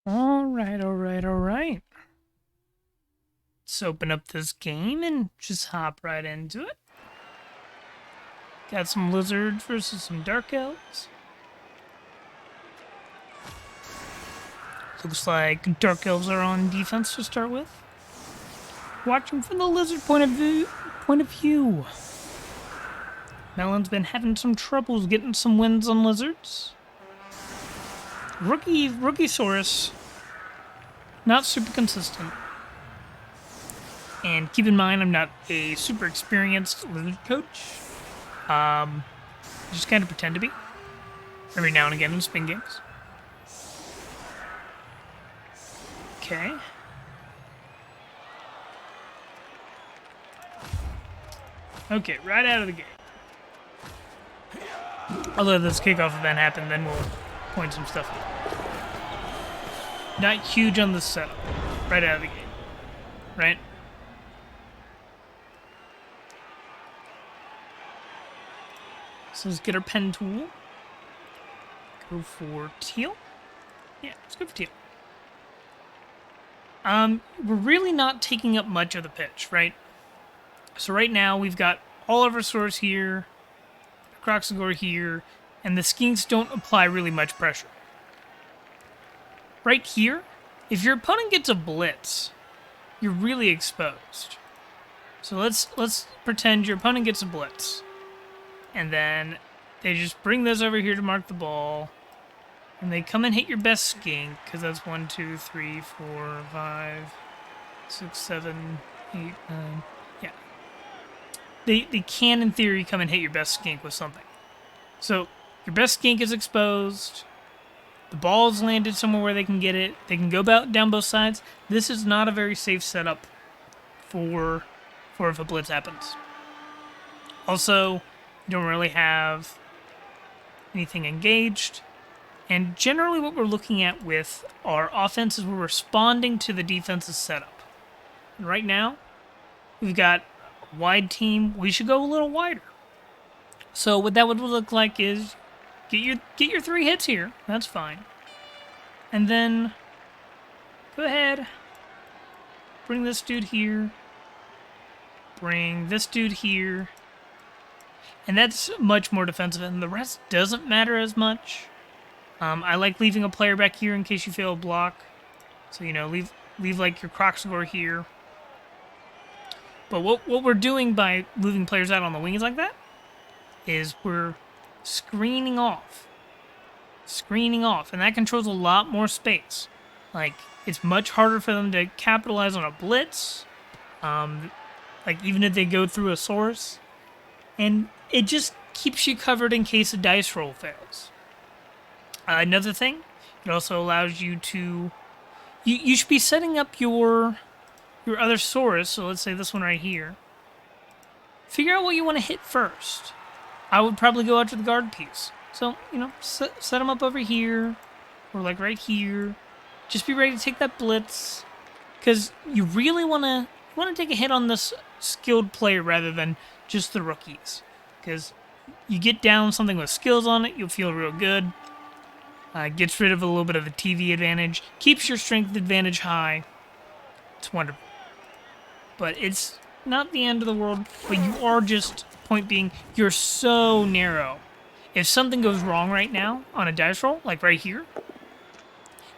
Alright. Let's open up this game and just hop right into it. Got some lizards versus some dark elves. Looks like dark elves are on defense to start with. Watching from the lizard point of view. Melon's been having some troubles getting some wins on lizards. Rookie Saurus, not super consistent. And keep in mind, I'm not a super experienced lizard coach. Just kind of pretend to be. Every now and again in spin games. Okay. Okay, right out of the gate. Although this kickoff event happened, then we'll point some stuff out. Not huge on the setup. Right out of the gate. Right? So let's get our pen tool. Go for teal. Yeah, let's go for teal. We're really not taking up much of the pitch, right? So right now we've got all of our swords here, Croxagore here, and the skinks don't apply really much pressure. Right here, if your opponent gets a blitz, you're really exposed. So let's pretend your opponent gets a blitz. And then they just bring this over here to mark the ball. And they come and hit your best skink, because that's 1, 2, 3, 4, 5, 6, 7, 8, 9. Yeah. They can, in theory, come and hit your best skink with something. So, your best skink is exposed. The ball's landed somewhere where they can get it. They can go down both sides. This is not a very safe setup for if a blitz happens. Also, you don't really have anything engaged. And generally what we're looking at with our offense is we're responding to the defense's setup. And right now, we've got a wide team. We should go a little wider. So what that would look like is get your 3 hits here. That's fine. And then go ahead. Bring this dude here. Bring this dude here. And that's much more defensive, and the rest doesn't matter as much. I like leaving a player back here in case you fail a block. So, leave like your Croxagore here. But what we're doing by moving players out on the wings like that is we're screening off. And that controls a lot more space. Like, it's much harder for them to capitalize on a blitz. Like, even if they go through a source. And it just keeps you covered in case a dice roll fails. Another thing, it also allows you to... You should be setting up your other source, so let's say this one right here. Figure out what you want to hit first. I would probably go after the guard piece. So, set them up over here, or like right here. Just be ready to take that blitz, because you really want to take a hit on this skilled player rather than just the rookies. Because you get down something with skills on it, you'll feel real good. Gets rid of a little bit of the TV advantage. Keeps your strength advantage high. It's wonderful. But it's not the end of the world. But you are just, point being, you're so narrow. If something goes wrong right now on a dice roll, like right here,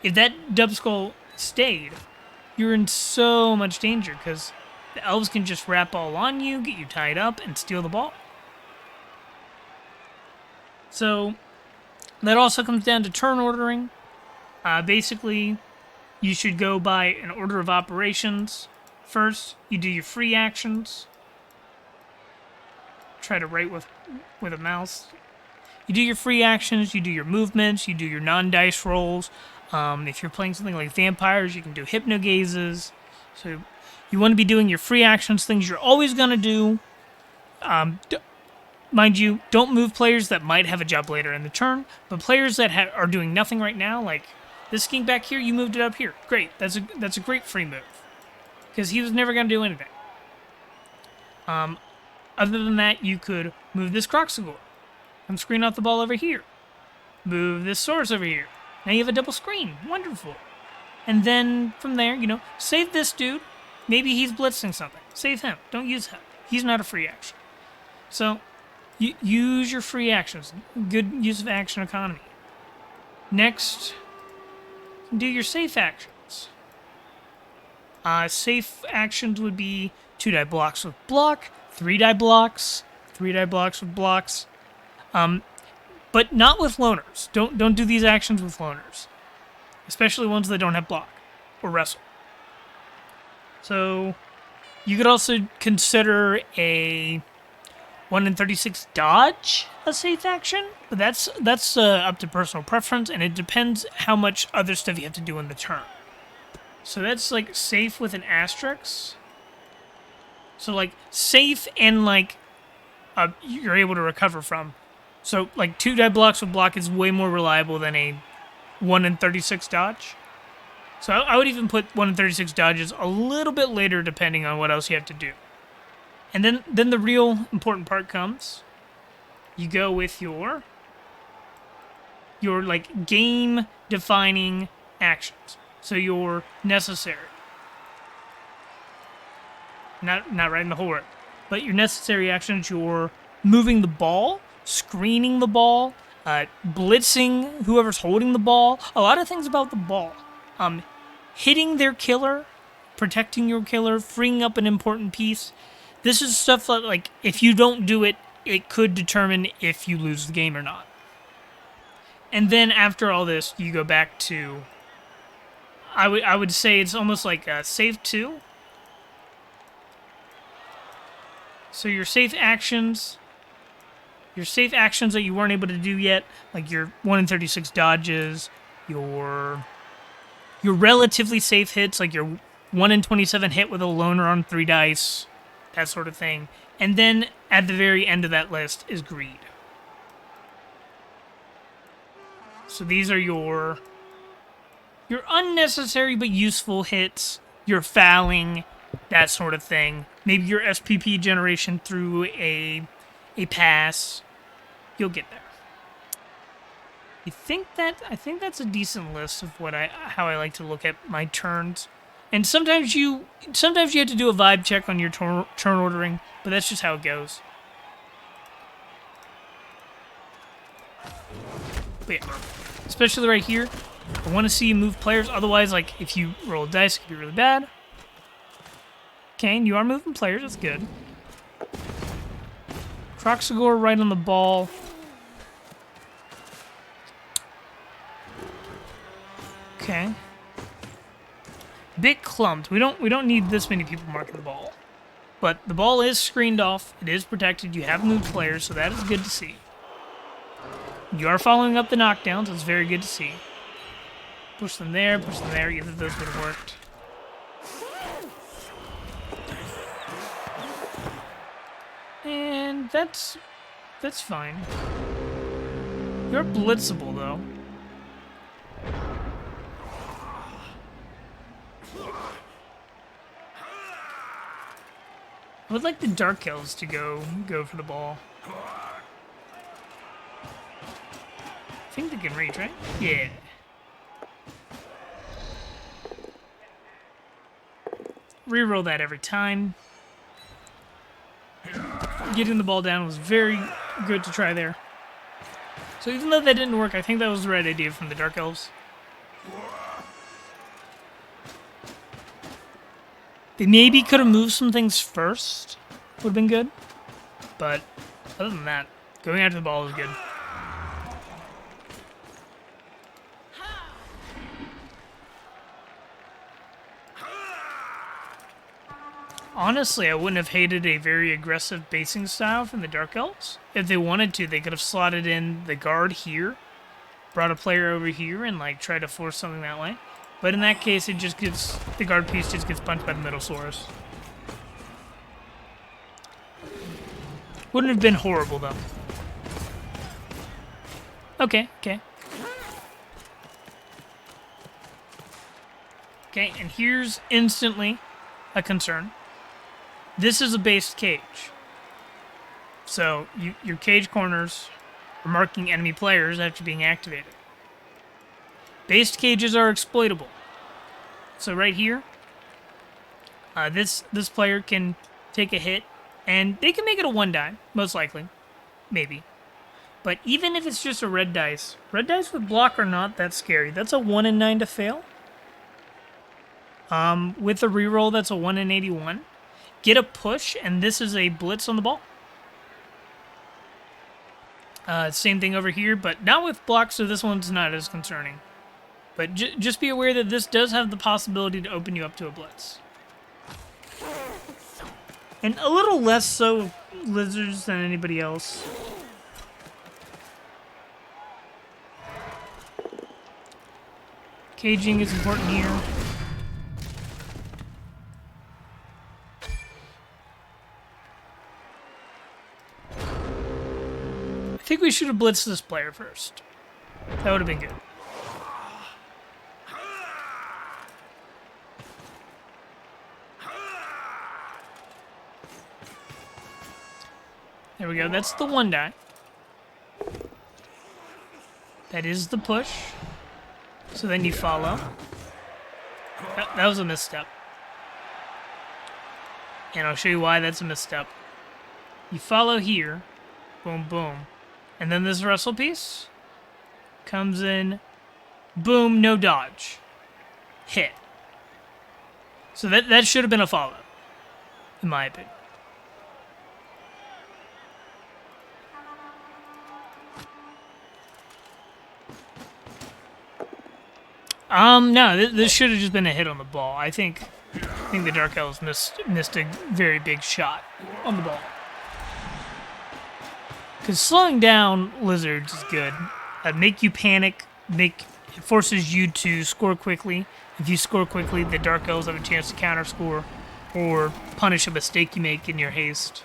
if that dub skull stayed, you're in so much danger because the elves can just wrap all on you, get you tied up, and steal the ball. So that also comes down to turn ordering. Basically, you should go by an order of operations. First, you do your free actions. Try to write with a mouse. You do your free actions, you do your movements, you do your non-dice rolls. If you're playing something like vampires, you can do hypnogazes. So you want to be doing your free actions, things you're always going to do. Mind you, don't move players that might have a job later in the turn, but players that are doing nothing right now, like this skink back here, you moved it up here. Great, that's a great free move, because he was never going to do anything. Other than that, you could move this Croxagore and screen off the ball over here. Move this Source over here. Now you have a double screen. Wonderful. And then from there, save this dude. Maybe he's blitzing something. Save him. Don't use him. He's not a free action. So, use your free actions. Good use of action economy. Next, do your safe actions. Safe actions would be 2-die blocks with block, 3-die blocks, 3-die blocks with blocks. But not with loners. Don't do these actions with loners. Especially ones that don't have block or wrestle. So, you could also consider a 1 in 36 dodge a safe action, but that's up to personal preference, and it depends how much other stuff you have to do in the turn. So that's like safe with an asterisk. So like safe and like you're able to recover from. So like 2-die blocks with block is way more reliable than a 1 in 36 dodge. So I would even put 1 in 36 dodges a little bit later depending on what else you have to do. And then the real important part comes. You go with your like game defining actions. So your necessary. Not right in the whole word. But your necessary actions, your moving the ball, screening the ball, blitzing whoever's holding the ball. A lot of things about the ball. Hitting their killer, protecting your killer, freeing up an important piece. This is stuff that, like, if you don't do it, it could determine if you lose the game or not. And then after all this, you go back to, I would say it's almost like a save 2. So your safe actions that you weren't able to do yet, like your 1 in 36 dodges, your relatively safe hits, like your 1 in 27 hit with a loner on 3 dice, that sort of thing. And then at the very end of that list is greed. So these are your unnecessary but useful hits, your fouling, that sort of thing. Maybe your SPP generation through a pass. You'll get there. I think that's a decent list of how I like to look at my turns. And sometimes you have to do a vibe check on your turn ordering, but that's just how it goes. But yeah, especially right here, I want to see you move players. Otherwise, like if you roll a dice, it could be really bad. Okay, and you are moving players. That's good. Croxagore right on the ball. Okay. Bit clumped. We don't need this many people marking the ball. But the ball is screened off. It is protected. You have moved players, so that is good to see. You are following up the knockdowns. It's very good to see. Push them there, push them there. Either of those would have worked. And that's fine. You're blitzable, though. I would like the Dark Elves to go for the ball. I think they can reach, right? Yeah. Reroll that every time. Getting the ball down was very good to try there. So even though that didn't work, I think that was the right idea from the Dark Elves. They maybe could have moved some things first. Would have been good. But other than that, going after the ball is good. Honestly, I wouldn't have hated a very aggressive basing style from the Dark Elves. If they wanted to, they could have slotted in the guard here, brought a player over here, and like tried to force something that way. But in that case, it just gets the guard piece just gets punched by the middle Saurus. Wouldn't have been horrible though. Okay. Okay, and here's instantly a concern. This is a based cage. So your cage corners are marking enemy players after being activated. Based cages are exploitable. So right here, this player can take a hit, and they can make it a 1 die, most likely, maybe. But even if it's just a red dice with block are not that scary. That's a 1 in 9 to fail. With a reroll, that's a 1 in 81. Get a push, and this is a blitz on the ball. Same thing over here, but not with block, so this one's not as concerning. But just be aware that this does have the possibility to open you up to a blitz. And a little less so lizards than anybody else. Caging is important here. I think we should have blitzed this player first. That would have been good. There we go. That's the 1 die. That is the push. So then you follow. That was a misstep. And I'll show you why that's a misstep. You follow here. Boom, boom. And then this Russel piece comes in. Boom, no dodge. Hit. So that should have been a follow, in my opinion. No, this should have just been a hit on the ball. I think the Dark Elves missed a very big shot on the ball. Because slowing down lizards is good. Make you panic. It forces you to score quickly. If you score quickly, the Dark Elves have a chance to counter score or punish a mistake you make in your haste.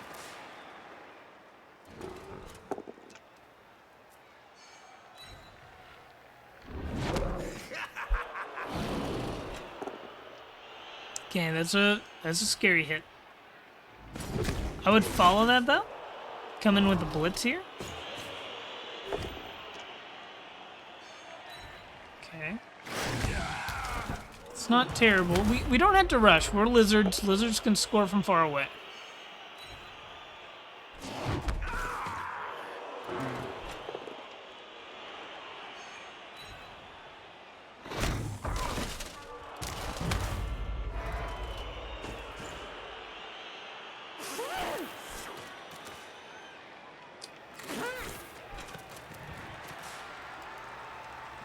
Okay, that's a scary hit. I would follow that though. Come in with the blitz here. Okay. It's not terrible. We don't have to rush. We're lizards. Lizards can score from far away.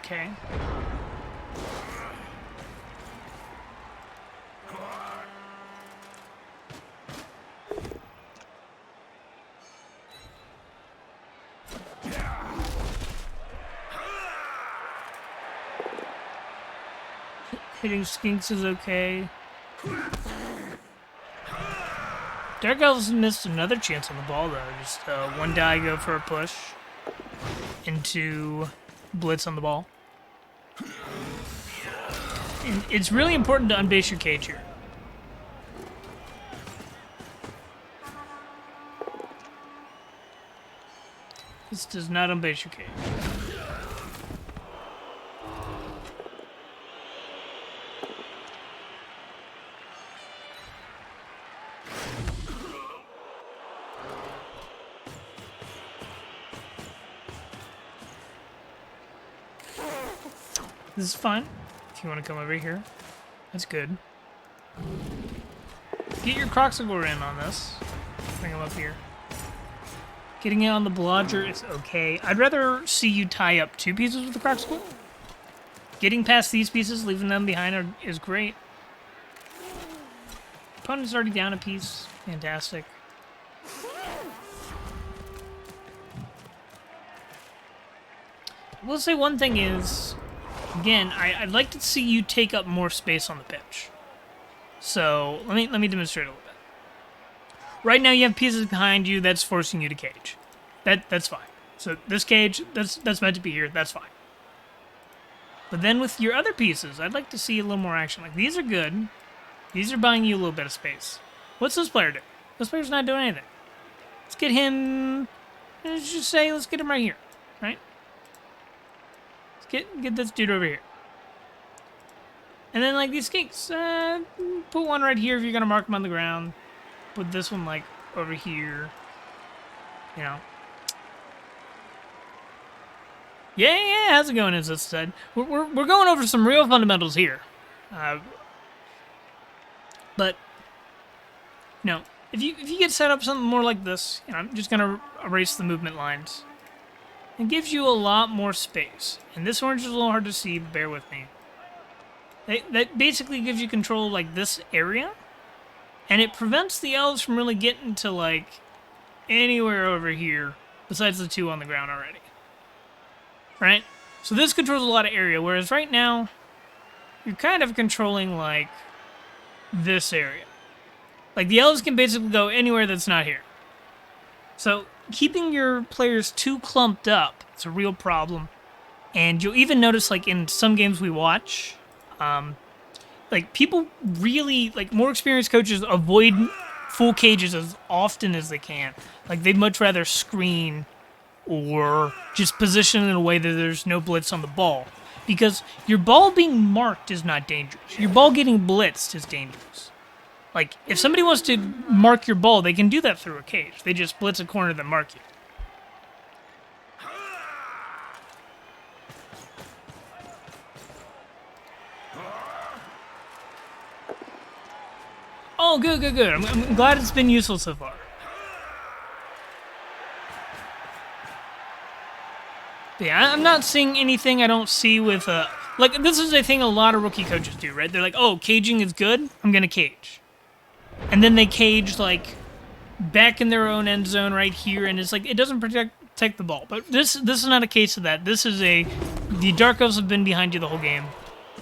Okay. Hitting skinks is okay. Dark Elves missed another chance on the ball though. Just 1 die, go for a push into blitz on the ball. And it's really important to unbase your cage here. This does not unbase your cage. This is fine. If you want to come over here, that's good. Get your Croxagore in on this. Bring him up here. Getting it on the Blodger is okay. I'd rather see you tie up 2 pieces with the Croxagore. Getting past these pieces, leaving them behind is great. Opponent's already down a piece. Fantastic. I will say one thing is, again, I'd like to see you take up more space on the pitch. So let me demonstrate a little bit. Right now you have pieces behind you that's forcing you to cage. That's fine. So this cage that's meant to be here. That's fine. But then with your other pieces, I'd like to see a little more action. Like these are good. These are buying you a little bit of space. What's this player do? This player's not doing anything. Let's get him. Let's just say let's get him right here, right? Get this dude over here. And then, like, these skinks, put one right here if you're going to mark them on the ground. Put this one, like, over here. You know. Yeah, how's it going, as it said? We're going over some real fundamentals here. But, you know, if you get set up something more like this, you know, I'm just going to erase the movement lines. It gives you a lot more space. And this orange is a little hard to see, but bear with me. That basically gives you control of, like, this area. And it prevents the elves from really getting to, like, anywhere over here besides the two on the ground already. Right? So this controls a lot of area, whereas right now, you're kind of controlling, like, this area. Like, the elves can basically go anywhere that's not here. So, keeping your players too clumped up is a real problem. And you'll even notice, like, in some games we watch, like, people really, like, more experienced coaches avoid full cages as often as they can. Like, they'd much rather screen or just position in a way that there's no blitz on the ball. Because your ball being marked is not dangerous. Your ball getting blitzed is dangerous. Like, if somebody wants to mark your ball, they can do that through a cage. They just blitz a corner then mark you. Oh, good. I'm glad it's been useful so far. But yeah, I'm not seeing anything I don't see with, like, this is a thing a lot of rookie coaches do, right? They're like, oh, caging is good, I'm gonna cage. And then they cage, like, back in their own end zone right here, and it's like, it doesn't protect the ball. But this is not a case of that. This is the Dark Elves have been behind you the whole game.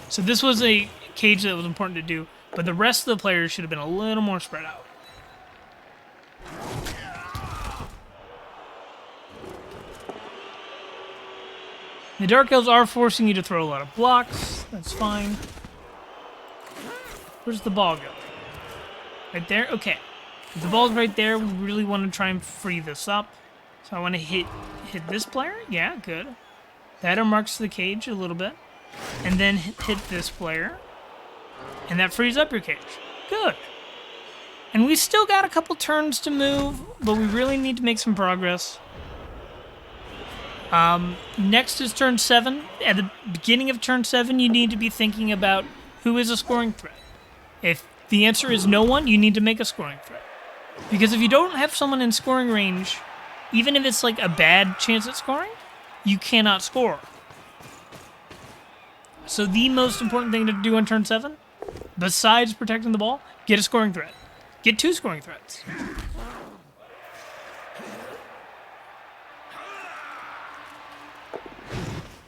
So this was a cage that was important to do. But the rest of the players should have been a little more spread out. The Dark Elves are forcing you to throw a lot of blocks. That's fine. Where's the ball go? Right there? Okay. If the ball's right there, we really want to try and free this up. So I want to hit this player. Yeah, good. That marks the cage a little bit. And then hit this player. And that frees up your cage. Good. And we still got a couple turns to move, but we really need to make some progress. Next is turn 7. At the beginning of turn 7, you need to be thinking about who is a scoring threat. If the answer is no one, you need to make a scoring threat. Because if you don't have someone in scoring range, even if it's like a bad chance at scoring, you cannot score. So the most important thing to do on turn 7, besides protecting the ball, get a scoring threat. Get 2 scoring threats.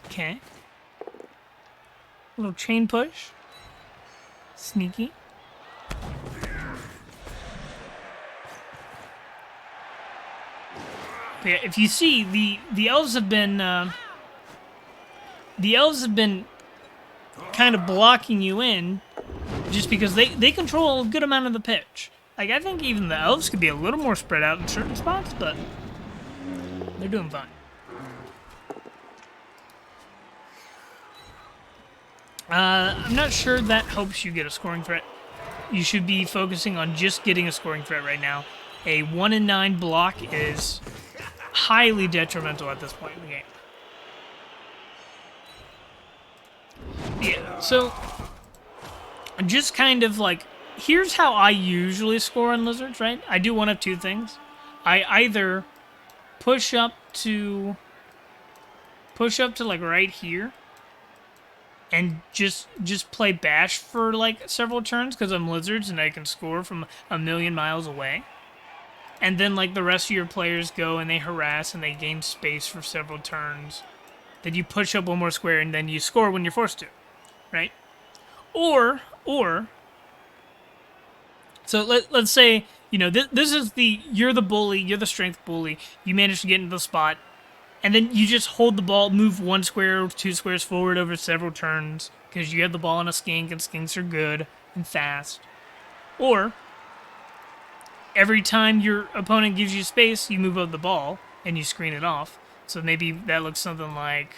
Okay. A little chain push. Sneaky. But yeah, if you see, the elves have been kind of blocking you in just because they control a good amount of the pitch. Like, I think even the elves could be a little more spread out in certain spots, but they're doing fine. I'm not sure that helps you get a scoring threat. You should be focusing on just getting a scoring threat right now. A 1-9 block is highly detrimental at this point in the game. Yeah, so just kind of like, here's how I usually score on lizards, right? I do one of 2 things. I either push up to like right here and just play bash for like several turns because I'm lizards and I can score from a million miles away. And then like the rest of your players go and they harass and they gain space for several turns. Then you push up one more square and then you score when you're forced to, right? Or so let's say, you know, this is you're the bully, you're the strength bully, you manage to get into the spot, and then you just hold the ball, move 1 square or 2 squares forward over several turns because you have the ball on a skink and skinks are good and fast. Or every time your opponent gives you space, you move up the ball and you screen it off. So maybe that looks something like,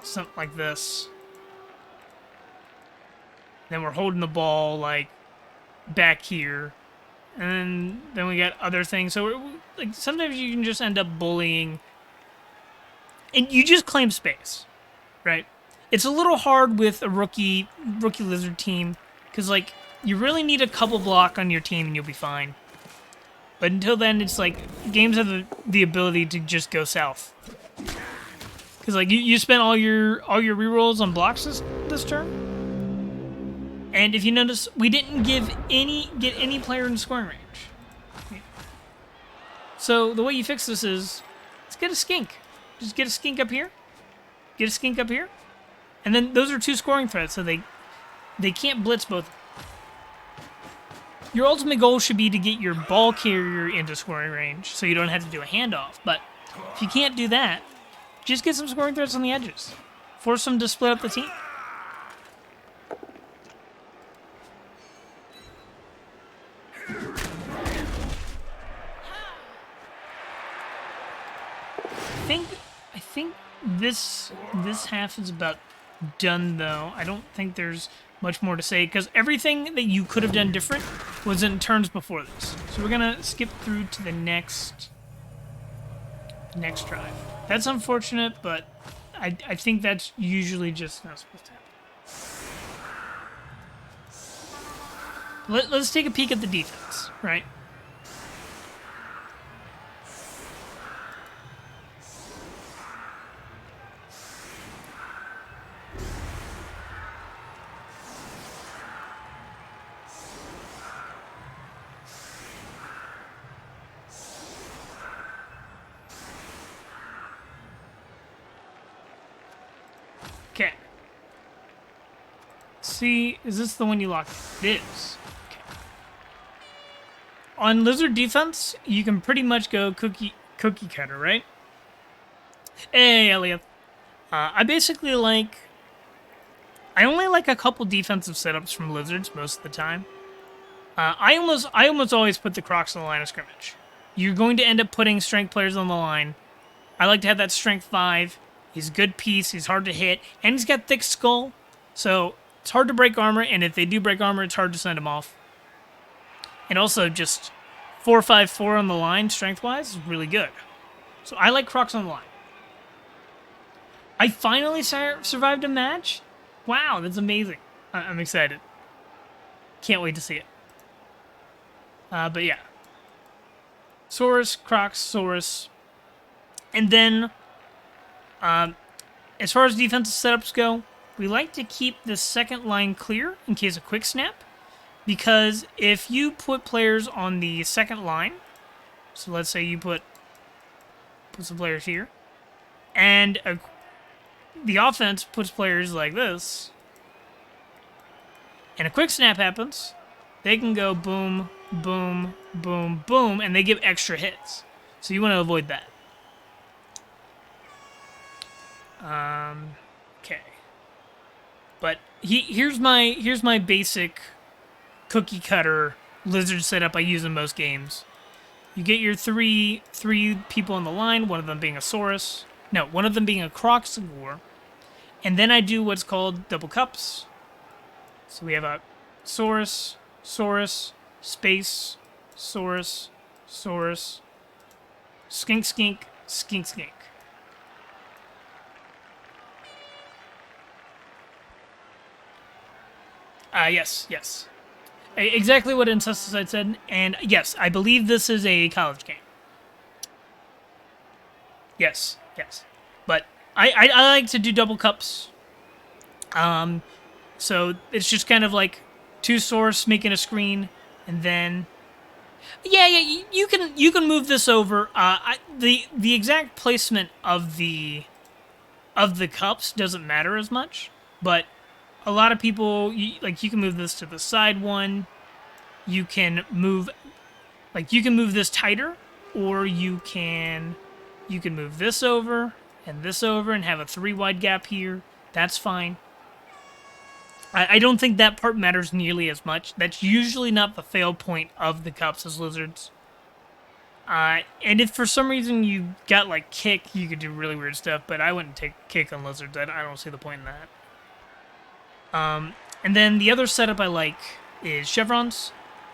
something like this. then we're holding the ball like back here, and then we got other things. So like sometimes you can just end up bullying, and you just claim space, right? It's a little hard with a rookie lizard team because like you really need a couple block on your team and you'll be fine. But until then, it's like games have the ability to just go south. Because like you spent all your rerolls on blocks this turn, and if you notice, we didn't get any player in scoring range. So the way you fix this is, let's get a skink. Just get a skink up here. Get a skink up here, and then those are 2 scoring threats, so they can't blitz both. Your ultimate goal should be to get your ball carrier into scoring range, so you don't have to do a handoff. But if you can't do that, just get some scoring threats on the edges. Force them to split up the team. I think this half is about done, though. I don't think there's much more to say, because everything that you could have done different was in turns before this. So we're gonna skip through to the next drive. That's unfortunate, but I think that's usually just not supposed to happen. Let's take a peek at the defense, right? Okay. See, is this the one you locked? It is. Okay. On lizard defense, you can pretty much go cookie cutter, right? Hey, Elliot. I basically like... I only like a couple defensive setups from lizards most of the time. I almost always put the Crocs on the line of scrimmage. You're going to end up putting strength players on the line. I like to have that strength 5. He's a good piece, he's hard to hit, and he's got thick skull, so it's hard to break armor, and if they do break armor, it's hard to send him off. And also, just 4-5-4 on the line, strength-wise, is really good. So I like Crocs on the line. I finally survived a match? Wow, that's amazing. I'm excited. Can't wait to see it. But yeah. Saurus, Crocs, Saurus. And then... as far as defensive setups go, we like to keep the second line clear in case of quick snap, because if you put players on the second line, so let's say you put some players here, and the offense puts players like this, and a quick snap happens, they can go boom, boom, boom, boom, and they give extra hits. So you want to avoid that. Okay. But here's my basic cookie cutter lizard setup I use in most games. You get your three people on the line, one of them being a Saurus. No, one of them being a Croxivore. And then I do what's called double cups. So we have a Saurus, Saurus, space, Saurus, Saurus, skink, skink, skink, skink. Yes. Exactly what Incesticide said, and yes, I believe this is a college game. Yes. But I like to do double cups. So it's just kind of like 2 Saurus making a screen, and then... Yeah, you can move this over. The exact placement of the cups doesn't matter as much, but a lot of people, you can move this to the side one. You can move this tighter, or you can move this over and have a 3 wide gap here. That's fine. I don't think that part matters nearly as much. That's usually not the fail point of the cups as lizards. And if for some reason you got like kick, you could do really weird stuff, but I wouldn't take kick on lizards. I don't see the point in that. And then the other setup I like is chevrons.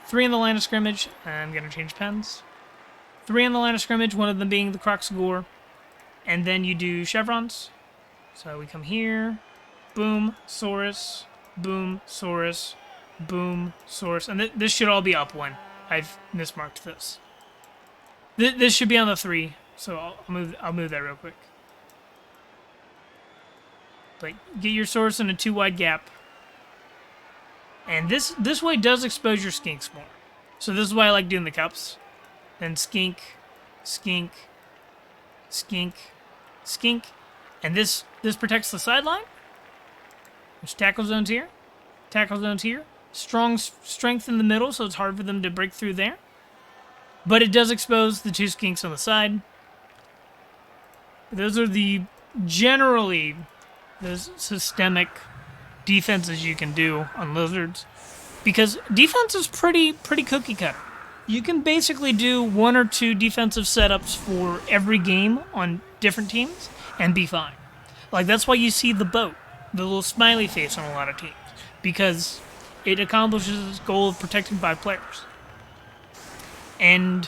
3 in the line of scrimmage. I'm going to change pens. 3 in the line of scrimmage, one of them being the Croxagore. And then you do chevrons. So we come here. Boom, Saurus. Boom, Saurus. Boom, Saurus. And this should all be up 1. I've mismarked this. This should be on the 3. So I'll move that real quick. Like, get your Saurus in a 2 wide gap. And this way does expose your skinks more. So this is why I like doing the cups. Then skink, skink, skink, skink. And this protects the sideline. There's tackle zones here. Tackle zones here. Strong strength in the middle, so it's hard for them to break through there. But it does expose the 2 skinks on the side. Those are generally the systemic defenses you can do on lizards, because defense is pretty cookie cutter. You can basically do 1 or 2 defensive setups for every game on different teams and be fine. Like, that's why you see the boat, the little smiley face on a lot of teams, because it accomplishes its goal of protecting 5 players. And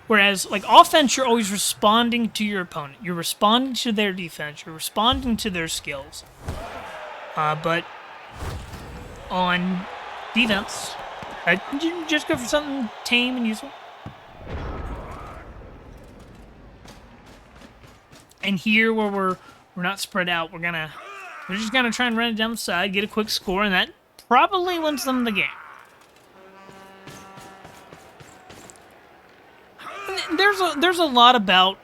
whereas, like, offense, you're always responding to your opponent. You're responding to their defense. You're responding to their skills. But on defense, you just go for something tame and useful. And here, where we're not spread out, we're just gonna try and run it down the side, get a quick score, and that probably wins them the game. There's a lot about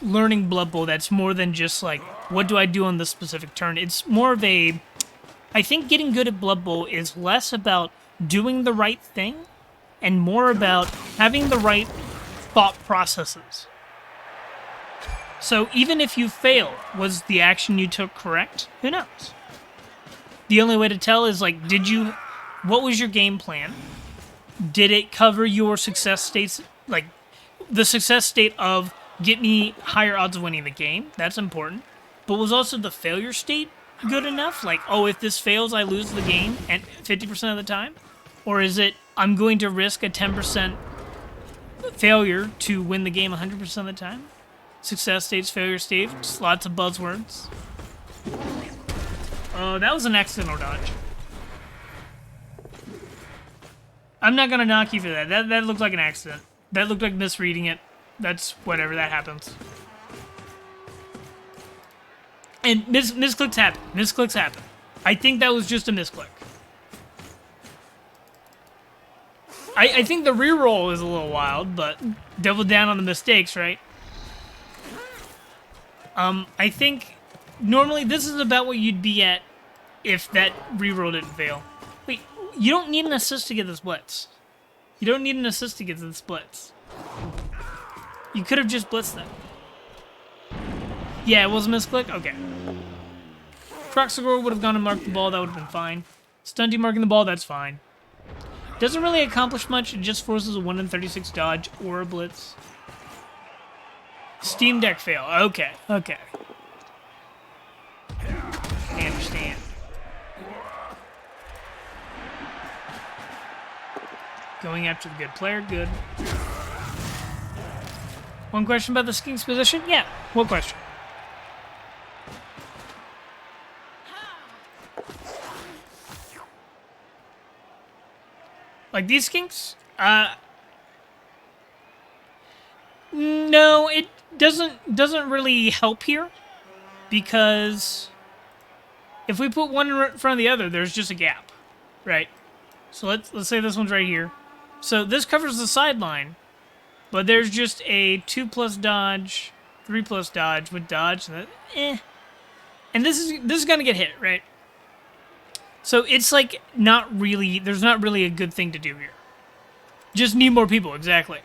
learning Blood Bowl that's more than just like, what do I do on this specific turn? It's more of a, I think getting good at Blood Bowl is less about doing the right thing and more about having the right thought processes. So even if you fail, was the action you took correct? Who knows? The only way to tell is, like, what was your game plan? Did it cover your success states, like, the success state of get me higher odds of winning the game? That's important. But was also the failure state good enough? Like, oh, if this fails, I lose the game and 50% of the time? Or is it, I'm going to risk a 10% failure to win the game 100% of the time? Success states, failure states, just lots of buzzwords. Oh, that was an accidental dodge. I'm not gonna knock you for that. That looked like an accident. That looked like misreading it. That's whatever, that happens. And misclicks happen. Misclicks happen. I think that was just a misclick. I think the reroll is a little wild, but double down on the mistakes, right? I think normally this is about what you'd be at if that reroll didn't fail. Wait, you don't need an assist to get the splits. You don't need an assist to get the splits. You could have just blitzed them. Yeah, it was a misclick? Okay. Croxagore would have gone and marked the ball, that would have been fine. Stunty marking the ball, that's fine. Doesn't really accomplish much, it just forces a 1 in 36 dodge or a blitz. Steam Deck fail. Okay, okay. I understand. Going after the good player, good. One question about the Skink's position? Yeah, what question? Like these Skinks? No, it doesn't really help here, because if we put one in front of the other, there's just a gap, right? So let's say this one's right here. So this covers the sideline, but there's just a 2+ dodge, 3+ dodge with dodge, and this is gonna get hit, right? So it's like not really, there's not really a good thing to do here. Just need more people, exactly.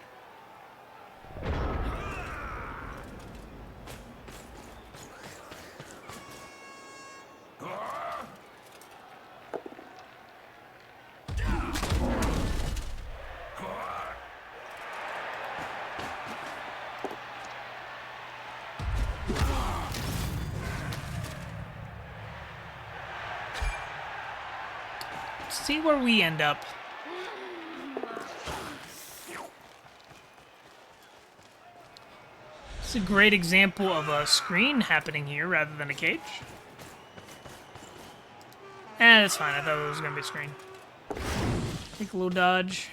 see where we end up. It's a great example of a screen happening here rather than a cage. That's fine. I thought it was going to be a screen. Take a little dodge.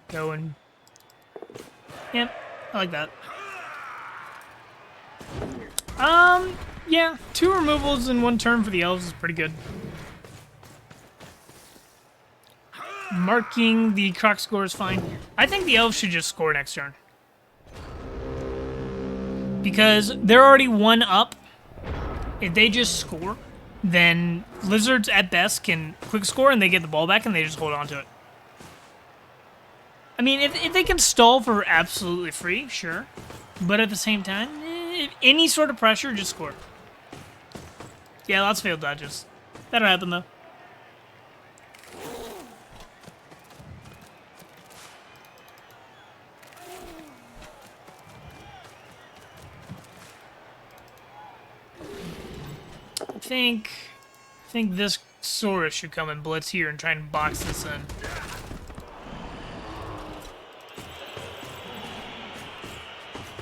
Go and... Yep, I like that. Yeah, 2 removals in 1 turn for the elves is pretty good. Marking the croc score is fine. I think the elves should just score next turn. Because they're already 1 up. If they just score, then lizards at best can quick score and they get the ball back and they just hold on to it. I mean, if they can stall for absolutely free, sure. But at the same time, any sort of pressure, just score. Yeah, lots of failed dodges. That'll happen, though. I think this Saurus should come and blitz here and try and box this in.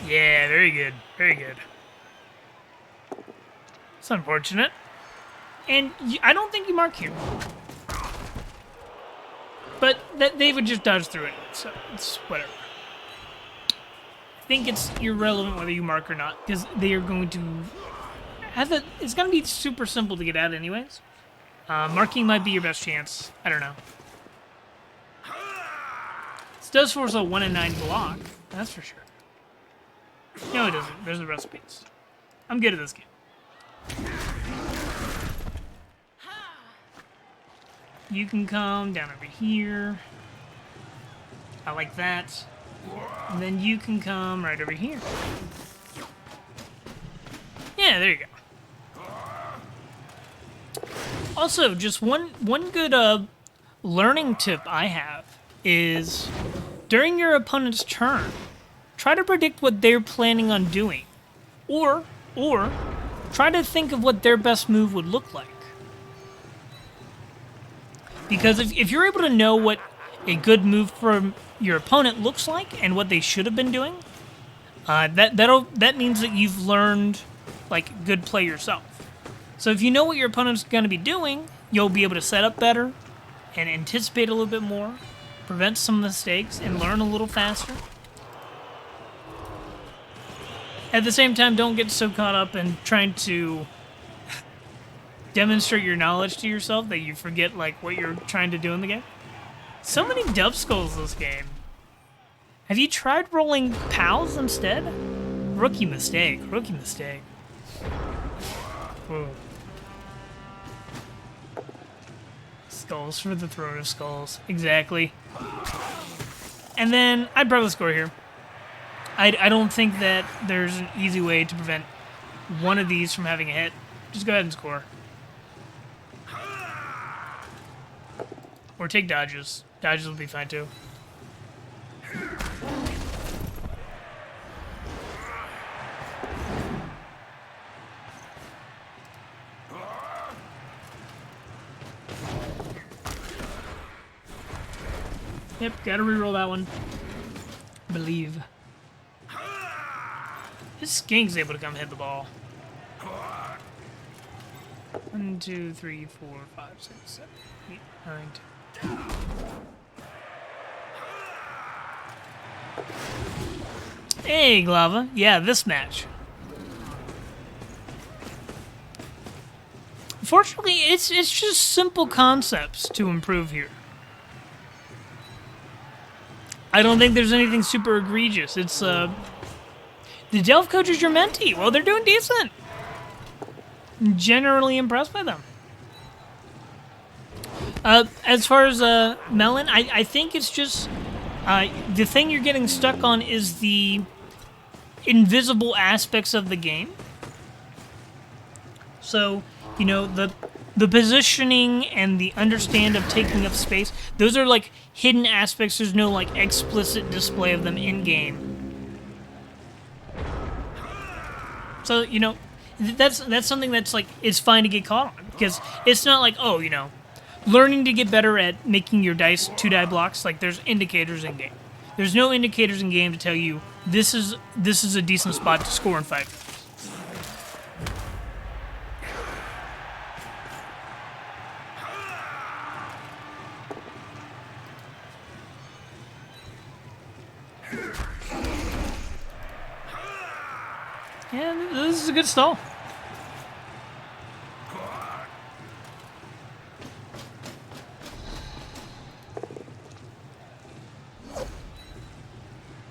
Yeah, very good. Very good. It's unfortunate. And I don't think you mark here. But they would just dodge through it, so it's whatever. I think it's irrelevant whether you mark or not, because they are going to have it. It's going to be super simple to get out anyways. Marking might be your best chance. I don't know. This does force a 1 in 9 block, that's for sure. No, it doesn't. There's the recipes. I'm good at this game. You can come down over here. I like that. And then you can come right over here. Yeah, there you go. Also, just one good learning tip I have is during your opponent's turn, try to predict what they're planning on doing. Or try to think of what their best move would look like. Because if you're able to know what a good move from your opponent looks like and what they should have been doing, that means that you've learned like good play yourself. So if you know what your opponent's going to be doing, you'll be able to set up better and anticipate a little bit more, prevent some mistakes, and learn a little faster. At the same time, don't get so caught up in trying to demonstrate your knowledge to yourself that you forget like what you're trying to do in the game. So many dub skulls this game. Have you tried rolling pals instead? Rookie mistake. Rookie mistake. Whoa. Skulls for the throne of skulls. Exactly. And then I'd probably score here. I don't think that there's an easy way to prevent one of these from having a hit. Just go ahead and score. Or take dodges. Dodges will be fine too. Yep, gotta reroll that one. Believe. This skink's able to come hit the ball. 1, 2, 3, 4, 5, 6, 7, 8, 9, 10. Hey, Glava. Yeah, this match. Fortunately, it's just simple concepts to improve here. I don't think there's anything super egregious. It's the Delve coach is your mentee. Well, they're doing decent. I'm generally impressed by them. As far as Melon, I think it's just the thing you're getting stuck on is the invisible aspects of the game. So, you know, the positioning and the understand of taking up space, those are like hidden aspects. There's no like explicit display of them in game. So, you know, that's something that's like, it's fine to get caught on, because it's not like, oh, you know, learning to get better at making your dice 2-die blocks. Like there's indicators in game. There's no indicators in game to tell you this is a decent spot to score in 5. Yeah, this is a good stall.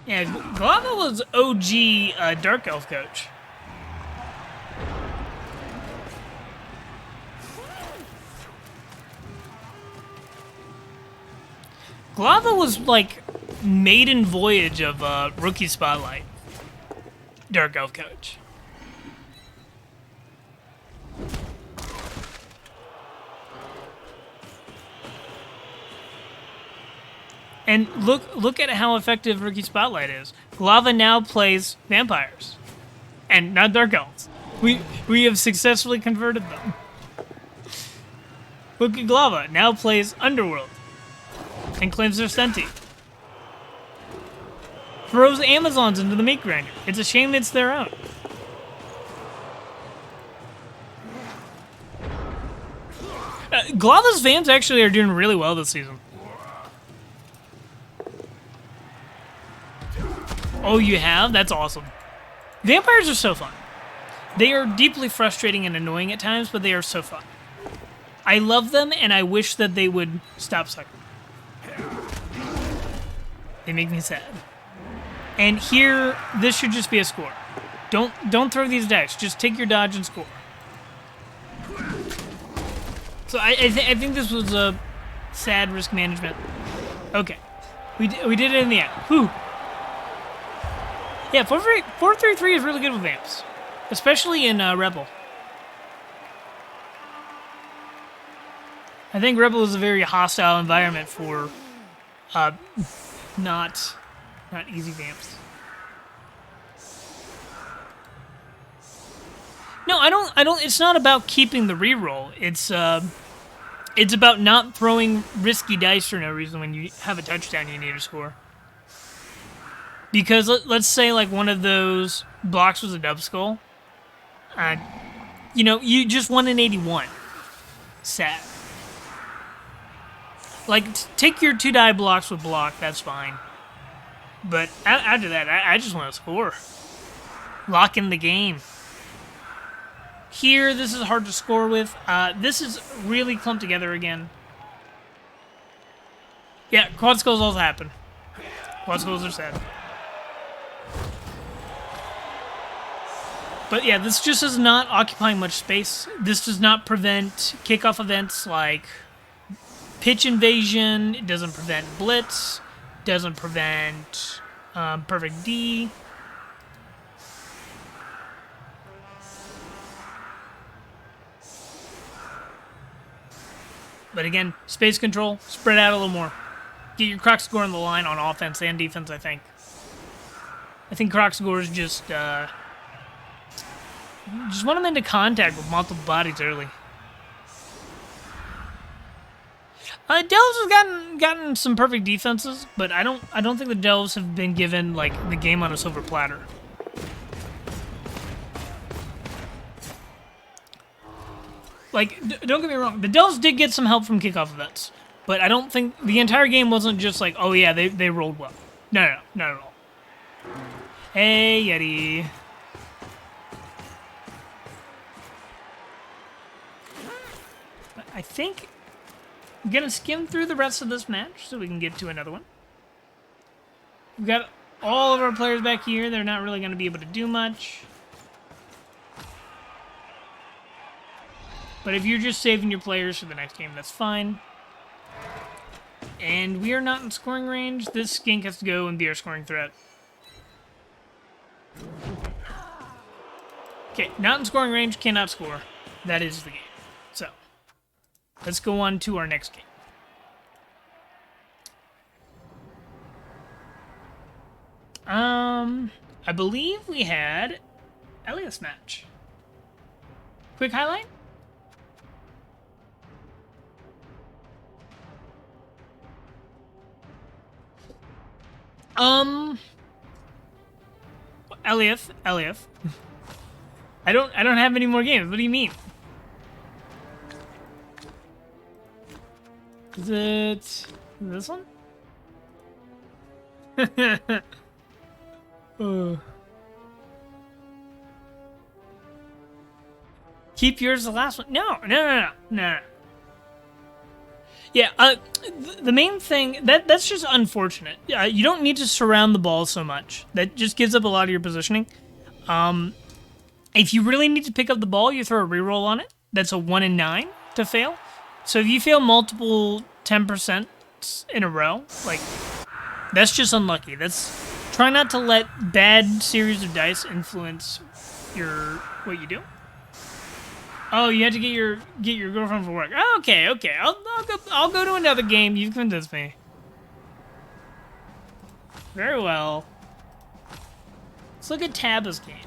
Yeah, Glava was OG Dark Elf coach. Glava was like maiden voyage of Rookie Spotlight. Dark Elf coach. And look at how effective Rookie Spotlight is. Glava now plays vampires, and not Dark Elves. We have successfully converted them. Look at Glava now plays Underworld, and claims their Senti. Throws Amazons into the meat grinder. It's a shame it's their own. Glava's vamps actually are doing really well this season. Oh, you have? That's awesome. Vampires are so fun. They are deeply frustrating and annoying at times, but they are so fun. I love them, and I wish that they would stop sucking. They make me sad. And here, this should just be a score. Don't throw these dice. Just take your dodge and score. So I think this was a sad risk management. Okay, we did it in the end. Whew. Yeah, 4-3-3 is really good with vamps, especially in Rebel. I think Rebel is a very hostile environment for not easy vamps. No, I don't. It's not about keeping the reroll. It's about not throwing risky dice for no reason when you have a touchdown you need to score. Because let's say like one of those blocks was a dub skull. You just won an 81. Sad. Like, take your 2-die blocks with block, that's fine. But after that, I just want to score. Lock in the game. Here, this is hard to score with. This is really clumped together again. Yeah, quad skulls also happen. Quad skulls are sad. But yeah, this just is not occupying much space. This does not prevent kickoff events like pitch invasion. It doesn't prevent blitz. Doesn't prevent perfect D. But again, space control, spread out a little more. Get your Croc score on the line on offense and defense, I think. I think Croc score is just want them into contact with multiple bodies early. Delves have gotten some perfect defenses, but I don't think the Delves have been given like the game on a silver platter. Like, don't get me wrong, the Delves did get some help from kickoff events, but I don't think the entire game wasn't just like, oh yeah, they rolled well. No, not at all. Hey, Yeti. But I think I'm gonna skim through the rest of this match so we can get to another one. We've got all of our players back here. They're not really gonna be able to do much. But if you're just saving your players for the next game, that's fine. And we are not in scoring range. This skink has to go and be our scoring threat. Okay, not in scoring range, cannot score. That is the game. So, let's go on to our next game. I believe we had Elias match. Quick highlight? Eliath. I don't have any more games. What do you mean? Is it this one? Keep yours the last one. No. Yeah, the main thing that's just unfortunate. You don't need to surround the ball so much. That just gives up a lot of your positioning. If you really need to pick up the ball, you throw a reroll on it. That's a 1 in 9 to fail. So if you fail multiple 10% in a row, like, that's just unlucky. Try not to let bad series of dice influence what you do. Oh, you had to get your girlfriend from work. Oh, okay. I'll go to another game. You've convinced me. Very well. Let's look at Taba's game.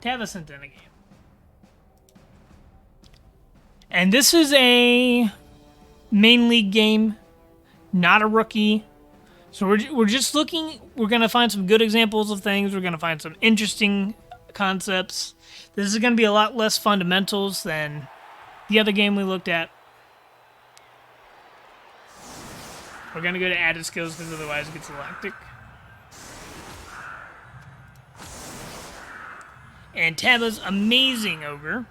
Taba sent in a game. And this is a main league game, not a rookie. So we're just looking. We're gonna find some good examples of things. We're gonna find some interesting concepts. This is gonna be a lot less fundamentals than the other game we looked at. We're gonna go to added skills because otherwise it gets lactic. And Taba's amazing ogre.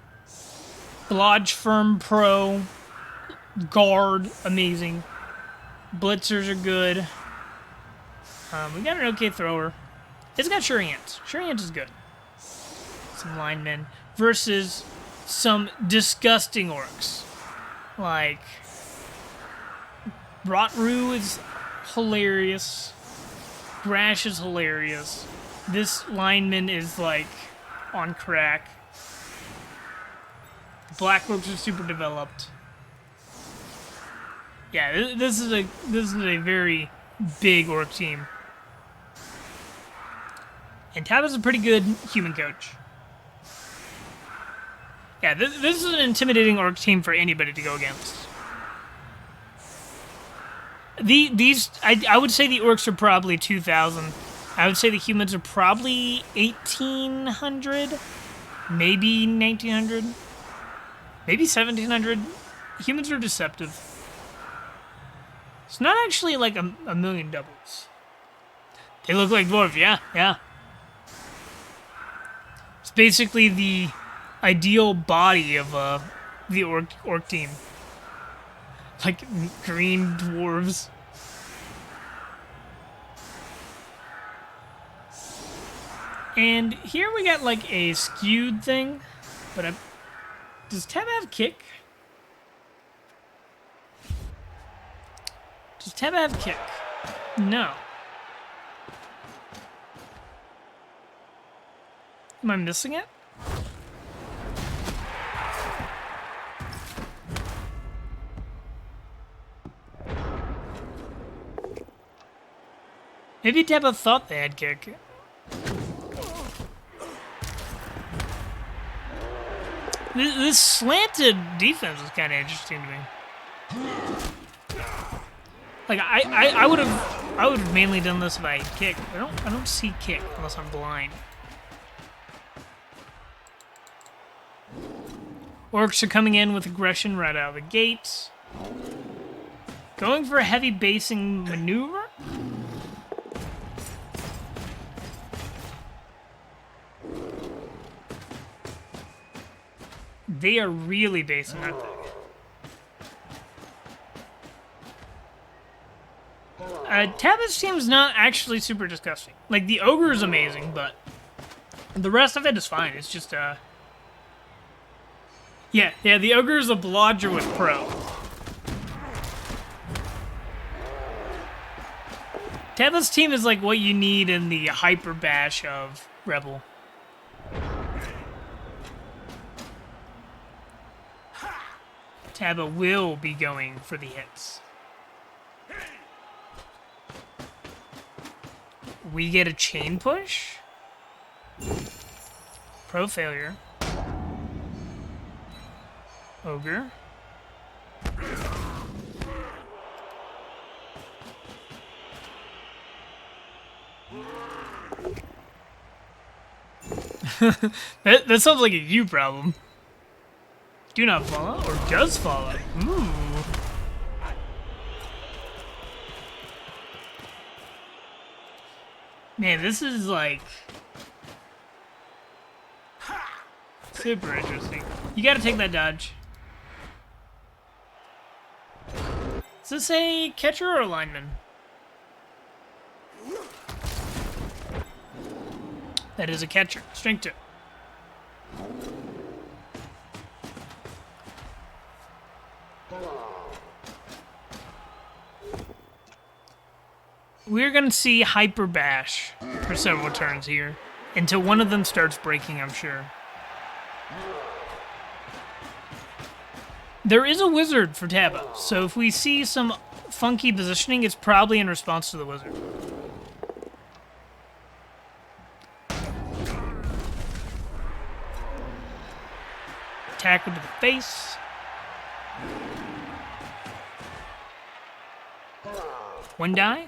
Lodge Firm Pro. Guard, amazing. Blitzers are good. We got an okay thrower. It's got Sure Hands. Sure Hands is good. Some linemen. Versus some disgusting orcs. Like, Rotru is hilarious. Grash is hilarious. This lineman is, like, on crack. Black orcs are super developed. Yeah, this is a very big orc team. And Taba's a pretty good human coach. Yeah, this is an intimidating orc team for anybody to go against. I would say the orcs are probably 2,000. I would say the humans are probably 1,800, maybe 1,900, maybe 1,700. Humans are deceptive. It's not actually like a million doubles. They look like dwarves, yeah. It's basically the ideal body of the orc team. Like green dwarves. And here we got like a skewed thing, but does Tab have kick? Does Tab have kick? No. Am I missing it? Maybe Teba thought they had kick. This slanted defense is kind of interesting to me. Like I would have mainly done this if I had kick. I don't see kick unless I'm blind. Orcs are coming in with aggression right out of the gate. Going for a heavy basing maneuver. They are really basing that thing. Taba's team's not actually super disgusting. Like, the ogre is amazing, but the rest of it is fine. It's just, yeah, the ogre is a blodger with pro. Taba's team is like what you need in the hyper bash of Rebel. Taba will be going for the hits. We get a chain push. Pro failure. Ogre. That sounds like a you problem. Do not follow, or does follow. Ooh. Man, this is like super interesting. You gotta take that dodge. Is this a catcher or a lineman? That is a catcher. Strength 2. We're gonna see Hyper Bash for several turns here. Until one of them starts breaking, I'm sure. There is a wizard for Tabos, so if we see some funky positioning, it's probably in response to the wizard. Tackle to the face. One die.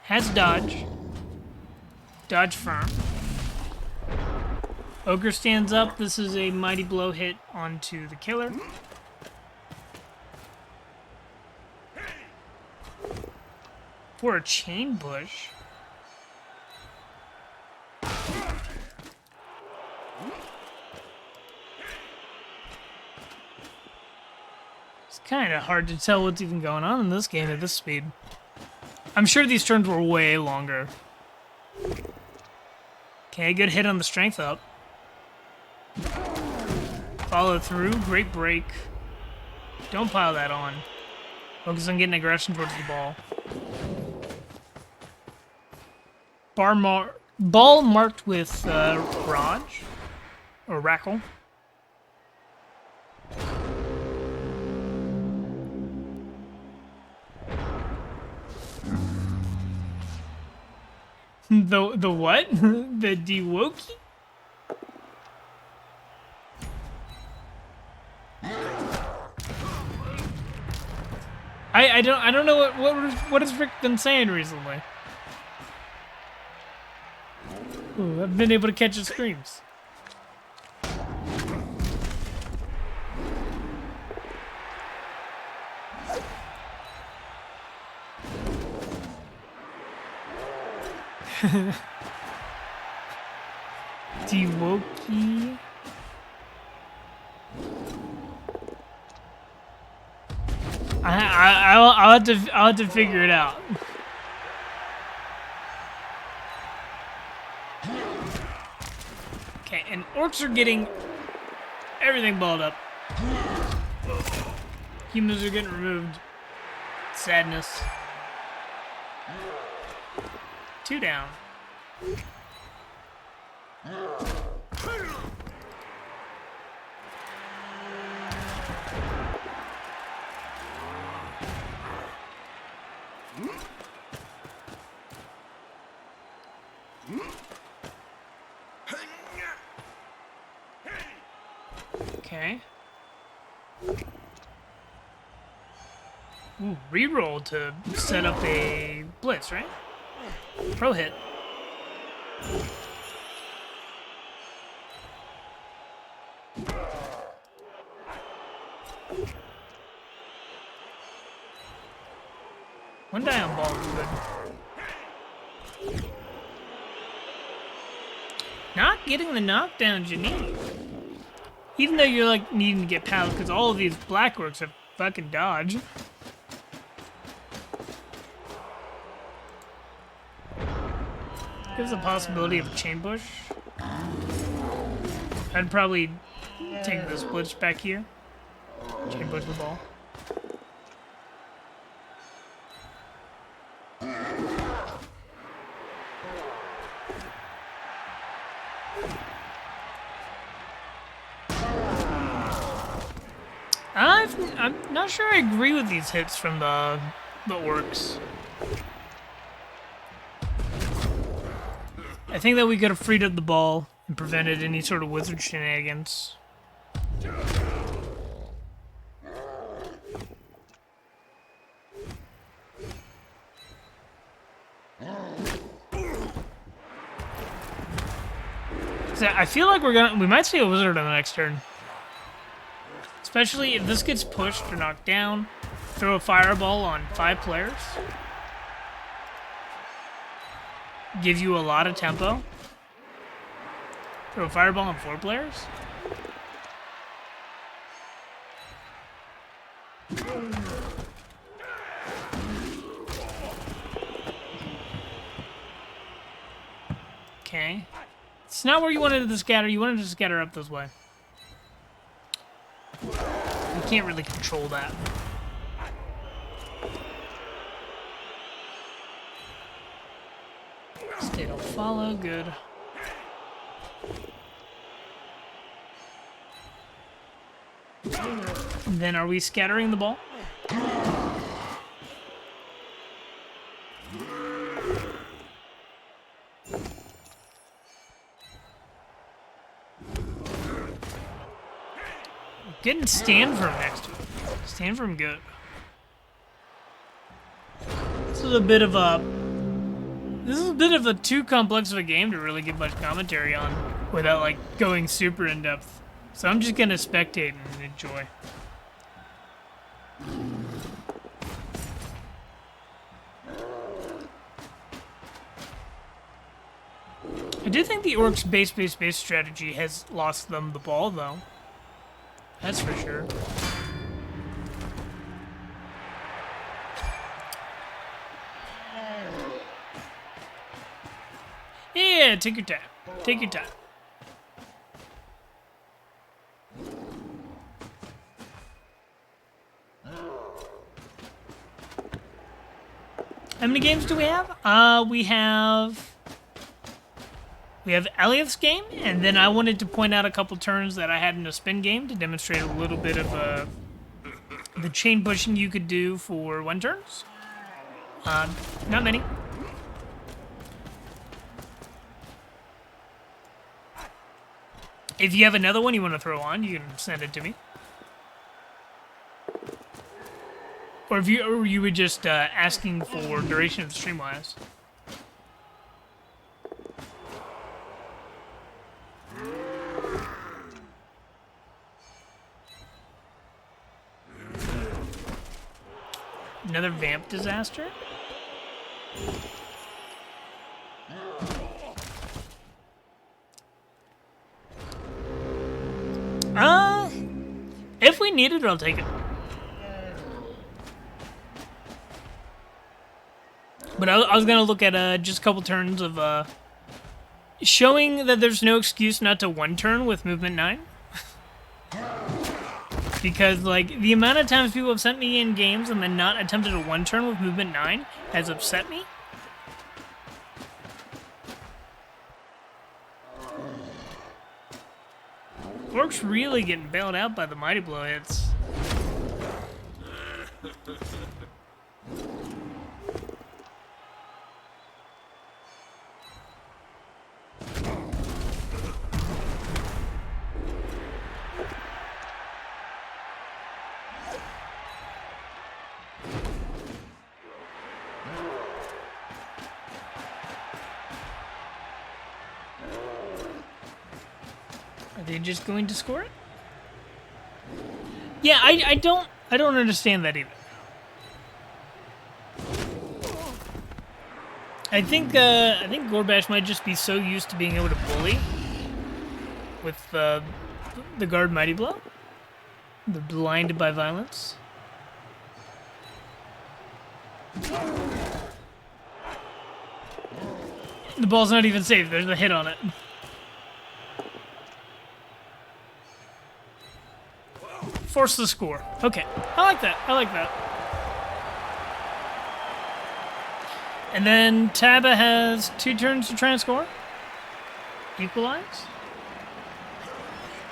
Has dodge. Dodge firm. Ogre stands up. This is a mighty blow hit onto the killer. For a chain push. It's kind of hard to tell what's even going on in this game at this speed. I'm sure these turns were way longer. Okay, good hit on the strength up. Follow through, great break. Don't pile that on. Focus on getting aggression towards the ball. Ball marked with Raj, or Rackle. The what? The Dewoki? I don't know what has Rick been saying recently. Ooh, I've been able to catch his screams. Dewoki. I'll have to figure it out. Okay, and orcs are getting everything balled up. Humans are getting removed. Sadness. 2 down. Okay. Ooh, reroll to set up a blitz, right? Pro hit. One die on ball is good. Not getting the knockdowns you need. Even though you're like needing to get pals, because all of these black orcs have fucking dodge. Gives the possibility of a chain push. I'd probably take this blitz back here. Chain push the ball. I'm not sure I agree with these hits from the orcs. I think that we could have freed up the ball and prevented any sort of wizard shenanigans. I feel like we might see a wizard on the next turn. Especially if this gets pushed or knocked down. Throw a fireball on 5 players. Give you a lot of tempo. Throw a fireball on 4 players. Okay. It's not where you wanted to scatter. You wanted to scatter up this way. You can't really control that. State will follow. Good. And then are we scattering the ball? Getting stand firm next to it. Stand firm good. This is a bit of a too complex of a game to really give much commentary on without like going super in depth. So I'm just gonna spectate and enjoy. I do think the Orcs' base strategy has lost them the ball, though. That's for sure. Yeah, take your time. Take your time. How many games do we have? We have Elliot's game, and then I wanted to point out a couple turns that I had in a spin game to demonstrate a little bit of the chain pushing you could do for 1 turns. Not many. If you have another one you want to throw on, you can send it to me. Or if you were just asking for duration of the stream wise. Another vamp disaster? If we need it, I'll take it. But I was gonna look at just a couple turns of showing that there's no excuse not to 1 turn with movement 9. Because, like, the amount of times people have sent me in games and then not attempted a 1 turn with movement 9 has upset me. Orcs really getting bailed out by the Mighty Blow hits. Are they just going to score it? Yeah, I don't understand that either. I think Gorbash might just be so used to being able to bully with the guard Mighty Blow. They're blinded by violence. The ball's not even safe. There's a hit on it. Force the score. Okay. I like that. I like that. And then Taba has 2 turns to try and score. Equalize.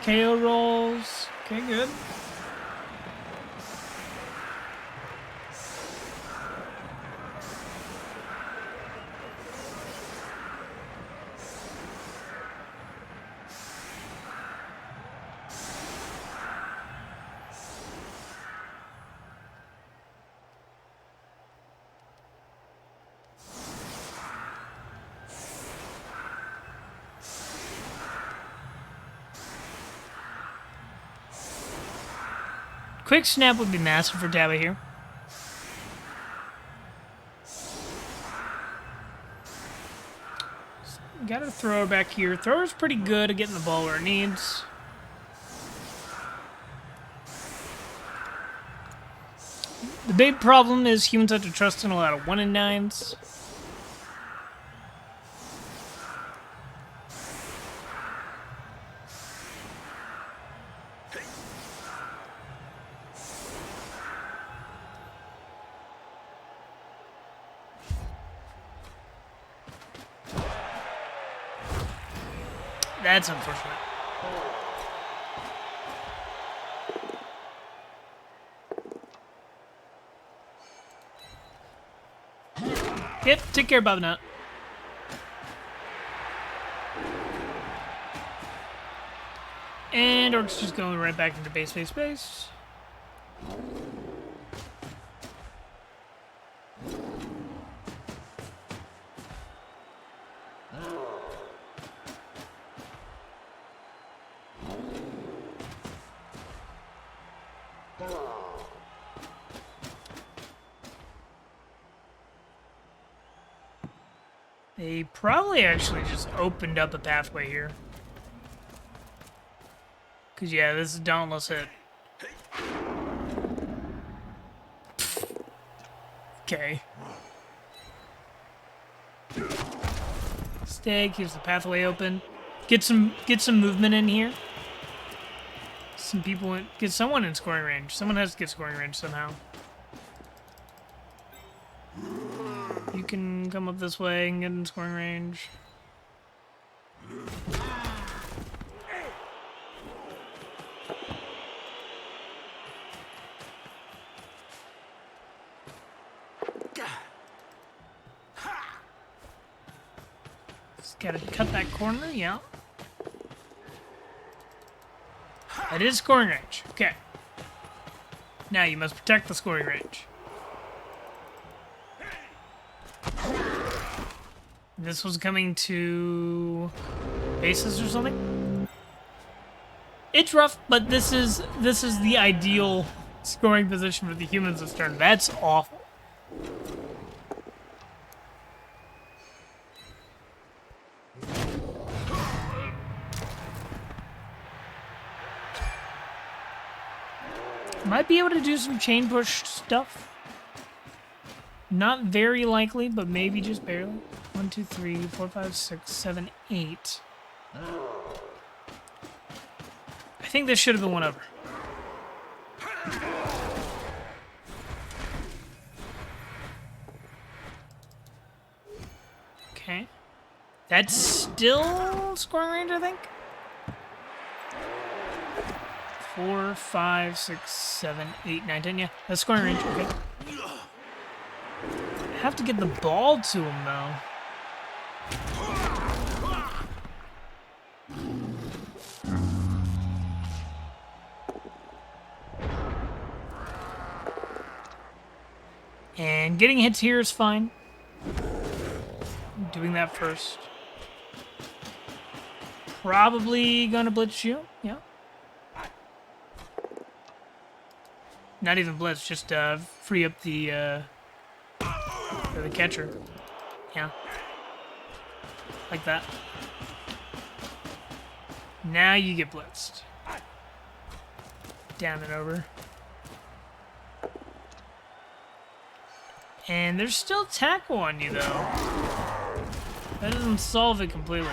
KO rolls. Okay, good. quick snap would be massive for Tabba here. Got a thrower back here. Thrower's pretty good at getting the ball where it needs. The big problem is humans have to trust in a lot of 1 and 9s. That's unfortunate. Yep, take care, Bob Nut. And Orc's just going right back into base, base, base. They probably actually just opened up a pathway here. Because, yeah, this is a dauntless hit. Okay. Stay, keeps the pathway open. Get some movement in here. Some people get someone in scoring range. Someone has to get scoring range somehow. You can come up this way and get in scoring range. Just gotta cut that corner, yeah. That is scoring range. Okay. Now you must protect the scoring range. This was coming to bases or something. It's rough, but this is the ideal scoring position for the humans this turn. That's awful. Might be able to do some chain push stuff. Not very likely, but maybe just barely. 1, 2, 3, 4, 5, 6, 7, 8. I think this should have been one over. Okay. That's still scoring range, I think? 4, 5, 6, 7, 8, 9, 10. Yeah, that's scoring range. Okay. I have to get the ball to him, though. And getting hits here is fine. I'm doing that first. Probably gonna blitz you. Yeah. Not even blitz, just free up the catcher. Yeah. Like that. Now you get blitzed. Down and over. And there's still tackle on you, though. That doesn't solve it completely.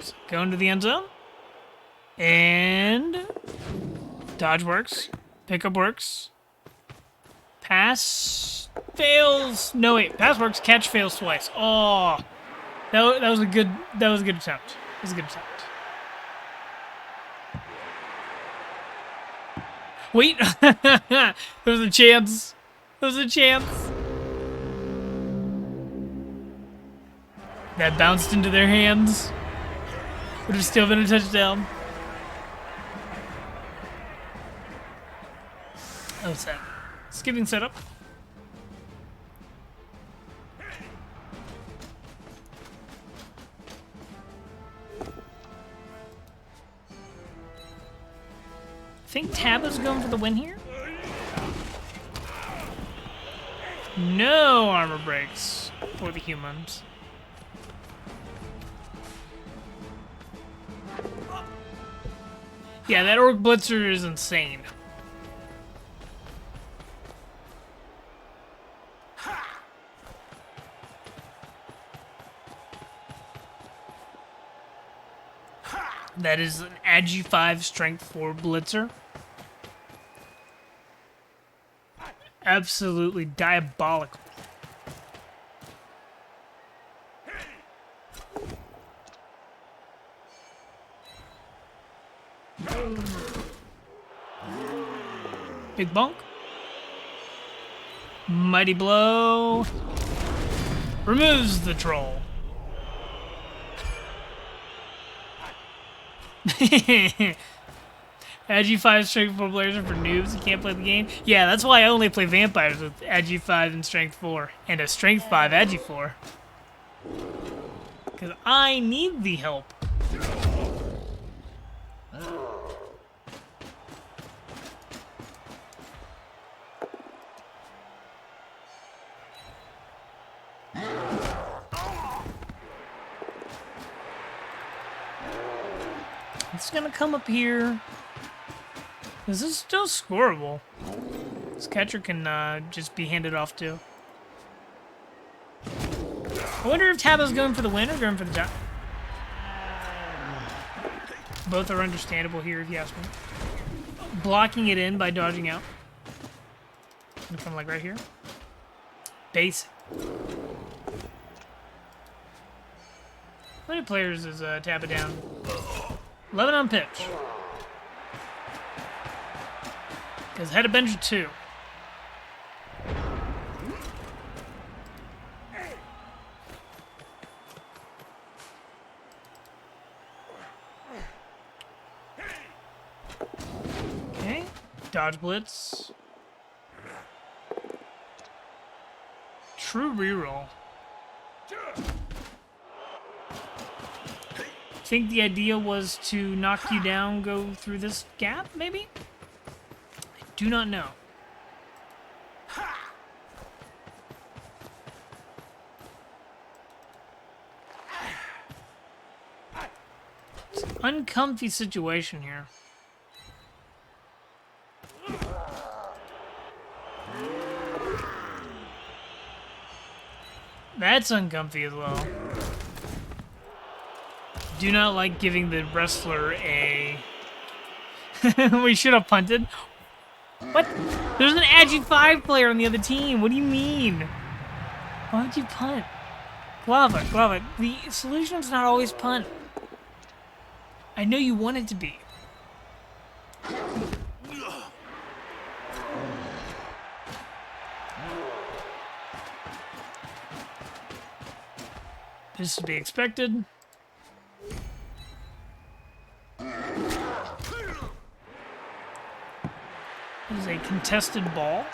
So go into the end zone. And dodge works. Pickup works. Pass fails. No, wait. Pass works. Catch fails twice. Oh, that was a good attempt. That was a good attempt. Wait. There was a chance. That bounced into their hands. Would have still been a touchdown. Oh, sad. Skipping setup. think Tabba's going for the win here. No armor breaks for the humans. Yeah, that Orc Blitzer is insane. That is an Agi 5 Strength 4 Blitzer. Absolutely diabolical. Big bonk. Mighty blow. Removes the troll. Agi 5 Strength 4 players are for noobs who can't play the game. Yeah, that's why I only play vampires with Agi 5 and Strength 4. And a Strength 5 Agi 4. Because I need the help. It's gonna come up here. This is still scoreable. This catcher can just be handed off to. I wonder if Tabba's going for the win or going for the jump. Both are understandable here, if you ask me. Blocking it in by dodging out. Gonna come like right here. Base. How many players is Tabba down? 11 on pitch. Because head of bench 2. Okay. Dodge blitz. True reroll. I think the idea was to knock you down, go through this gap, maybe? I do not know. It's an uncomfy situation here. That's uncomfy as well. Do not like giving the wrestler a... We should have punted. What? There's an Agi 5 player on the other team. What do you mean? Why would you punt? Guava, the solution's not always punt. I know you want it to be. This is to be expected. It is a contested ball.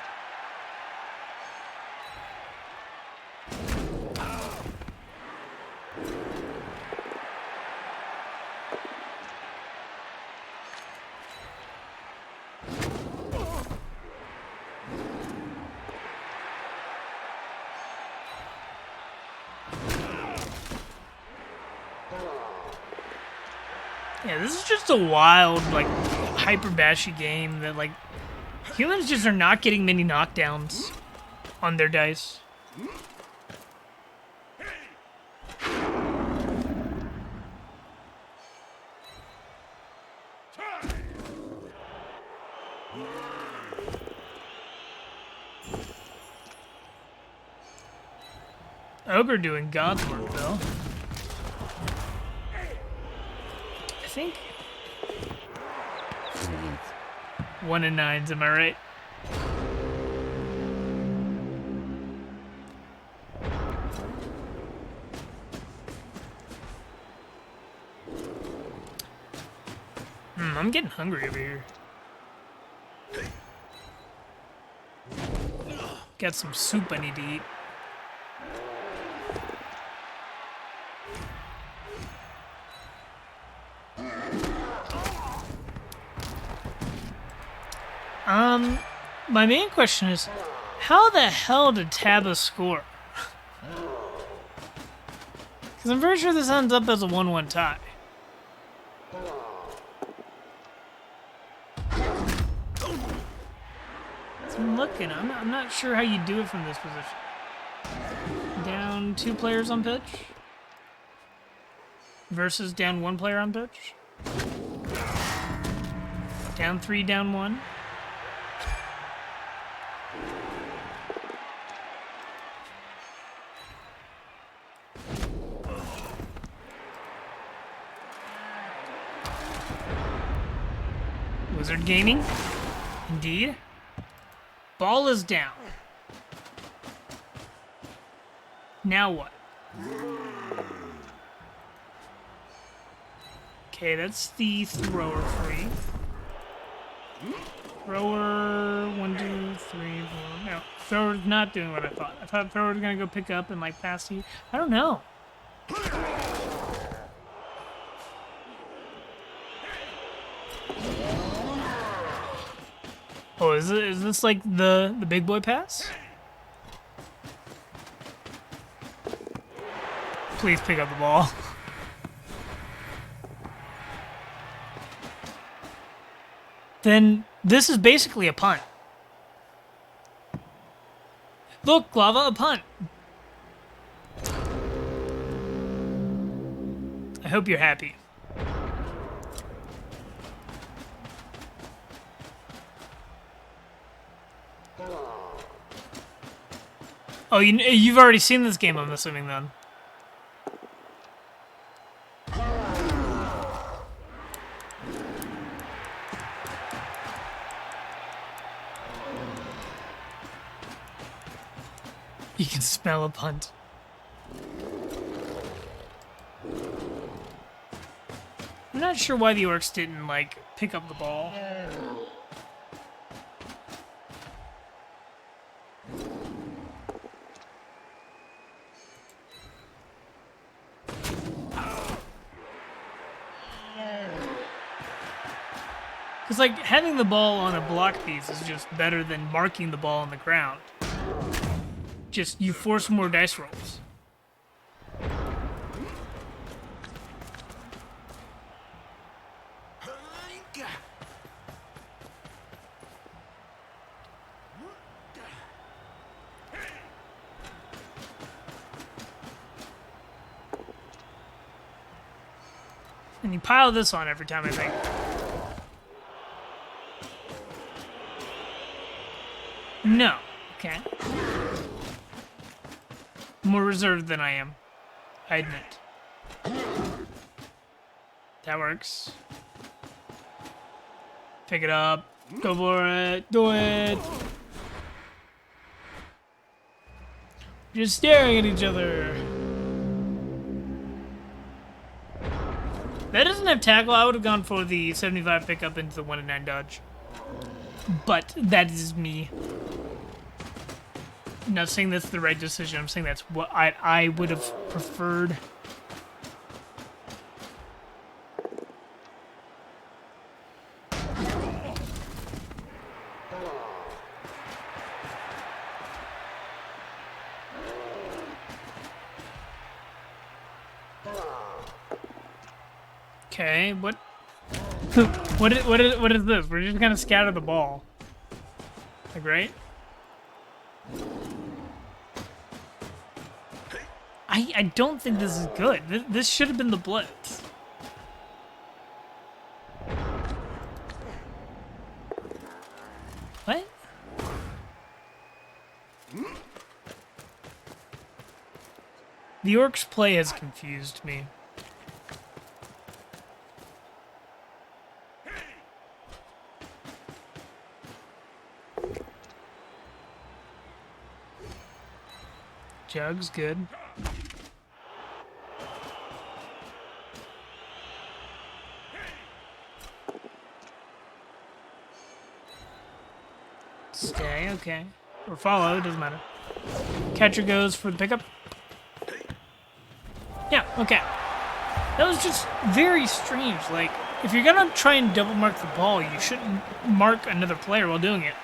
Yeah, this is just a wild, like, hyper bashy game that, like, humans just are not getting many knockdowns on their dice. Ogre doing God's work, though. I think 1 and 9s, am I right? I'm getting hungry over here. Got some soup I need to eat. My main question is, how the hell did Tabba score? Because I'm pretty sure this ends up as a 1-1 tie. So I'm looking. I'm not sure how you do it from this position. Down 2 players on pitch versus down 1 player on pitch. Down 3, down 1. Wizard Gaming. Indeed. Ball is down. Now what? Okay, that's the thrower free. Thrower, 1, 2, 3, 4. No, thrower's not doing what I thought. I thought thrower was gonna go pick up and like pass to you. I don't know. Oh, is this like the big boy pass? Please pick up the ball. Then this is basically a punt. Look, Lava, a punt. I hope you're happy. Oh, you've already seen this game, I'm assuming, then. You can smell a punt. I'm not sure why the Orcs didn't, like, pick up the ball. Because, like, having the ball on a block piece is just better than marking the ball on the ground. Just, you force more dice rolls. And you pile this on every time, I think. No. Okay. More reserved than I am. I admit. That works. Pick it up. Go for it. Do it. We're just staring at each other. If that doesn't have tackle, I would have gone for the 75 pickup into the 1-9 dodge. But that is me. I'm not saying that's the right decision. I'm saying that's what I would have preferred. Okay, what? what is this? We're just gonna scatter the ball. Like, right? I don't think this is good. This should have been the blitz. What? The Orcs' play has confused me. Jug's good. Stay, okay. Or follow, it doesn't matter. Catcher goes for the pickup. Yeah, okay. That was just very strange. Like, if you're gonna try and double mark the ball, you shouldn't mark another player while doing it.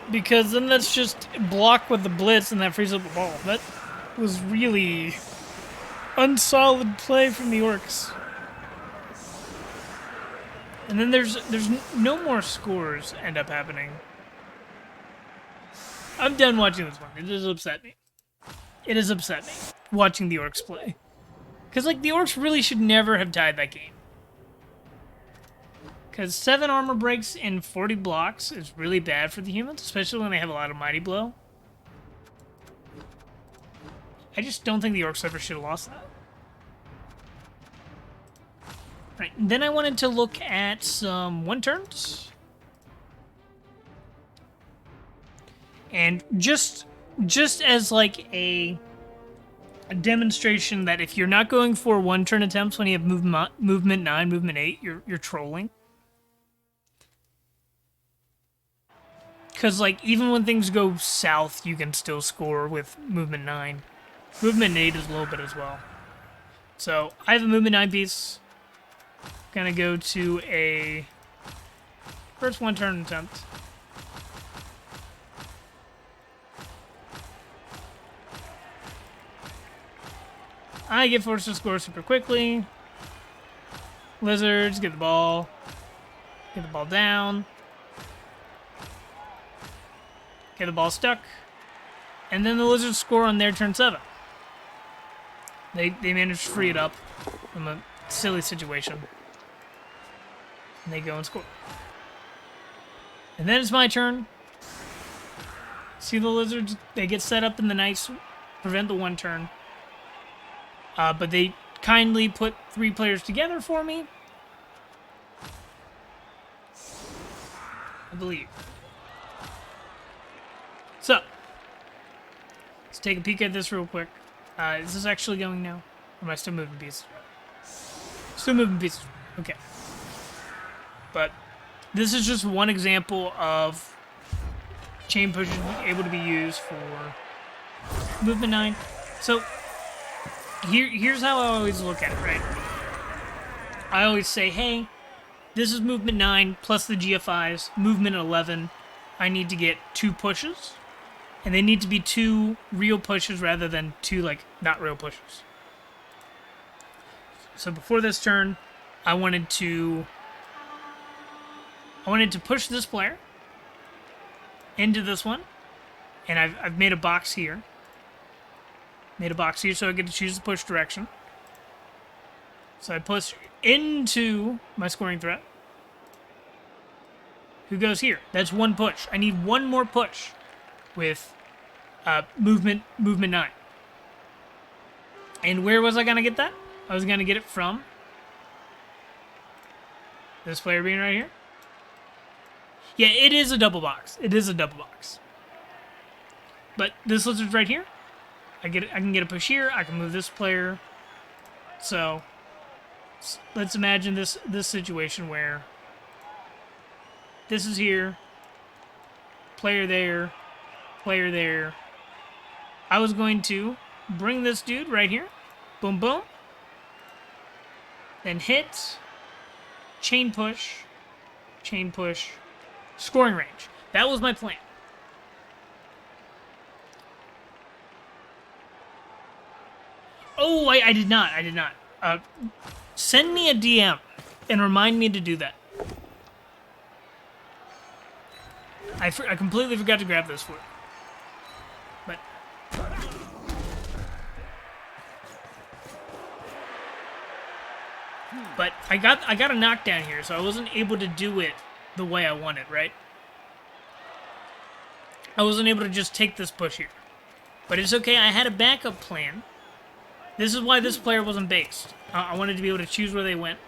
Because then that's just block with the blitz and that frees up the ball. That was really unsolid play from the Orcs. And then there's no more scores end up happening. I'm done watching this one. It has upset me. It has upset me watching the Orcs play. Because, like, the Orcs really should never have tied that game. Because 7 armor breaks in 40 blocks is really bad for the humans, especially when they have a lot of Mighty Blow. I just don't think the Orcs ever should have lost that. Right, then I wanted to look at some one-turns. And just as, like, a demonstration that if you're not going for one-turn attempts when you have movement 9, movement 8, you're trolling. Because, like, even when things go south, you can still score with movement 9. Movement 8 is a little bit as well. So, I have a movement 9 piece. Gonna go to a first one-turn attempt. I get forced to score super quickly. Lizards, get the ball. Get the ball down. Get the ball stuck. And then the Lizards score on their turn 7. They manage to free it up from a silly situation. And they go and score. And then it's my turn. See the Lizards? They get set up in the Knights, prevent the one turn. But they kindly put 3 players together for me. I believe. So, let's take a peek at this real quick. Is this actually going now? Or am I still moving pieces? Still moving pieces. Okay. But this is just one example of chain pushes able to be used for movement 9. So, here's how I always look at it, right? I always say, hey, this is movement 9 plus the GFIs, movement 11. I need to get 2 pushes. And they need to be 2 real pushes rather than 2, like, not real pushes. So before this turn, I wanted to push this player into this one. And I've made a box here. Made a box here so I get to choose the push direction. So I push into my scoring threat. Who goes here? That's 1 push. I need 1 more push with movement 9. And where was I going to get that? I was going to get it from this player being right here. Yeah, it is a double box. It is a double box. But this lizard's right here. I can get a push here. I can move this player. So let's imagine this situation where this is here, player there, player there. I was going to bring this dude right here. Boom, boom. Then hit, chain push, scoring range. That was my plan. Oh, I did not. Send me a DM and remind me to do that. I completely forgot to grab this for it. But I got a knockdown here, so I wasn't able to do it the way I wanted, right? I wasn't able to just take this push here. But it's okay, I had a backup plan. This is why this player wasn't based. I wanted to be able to choose where they went.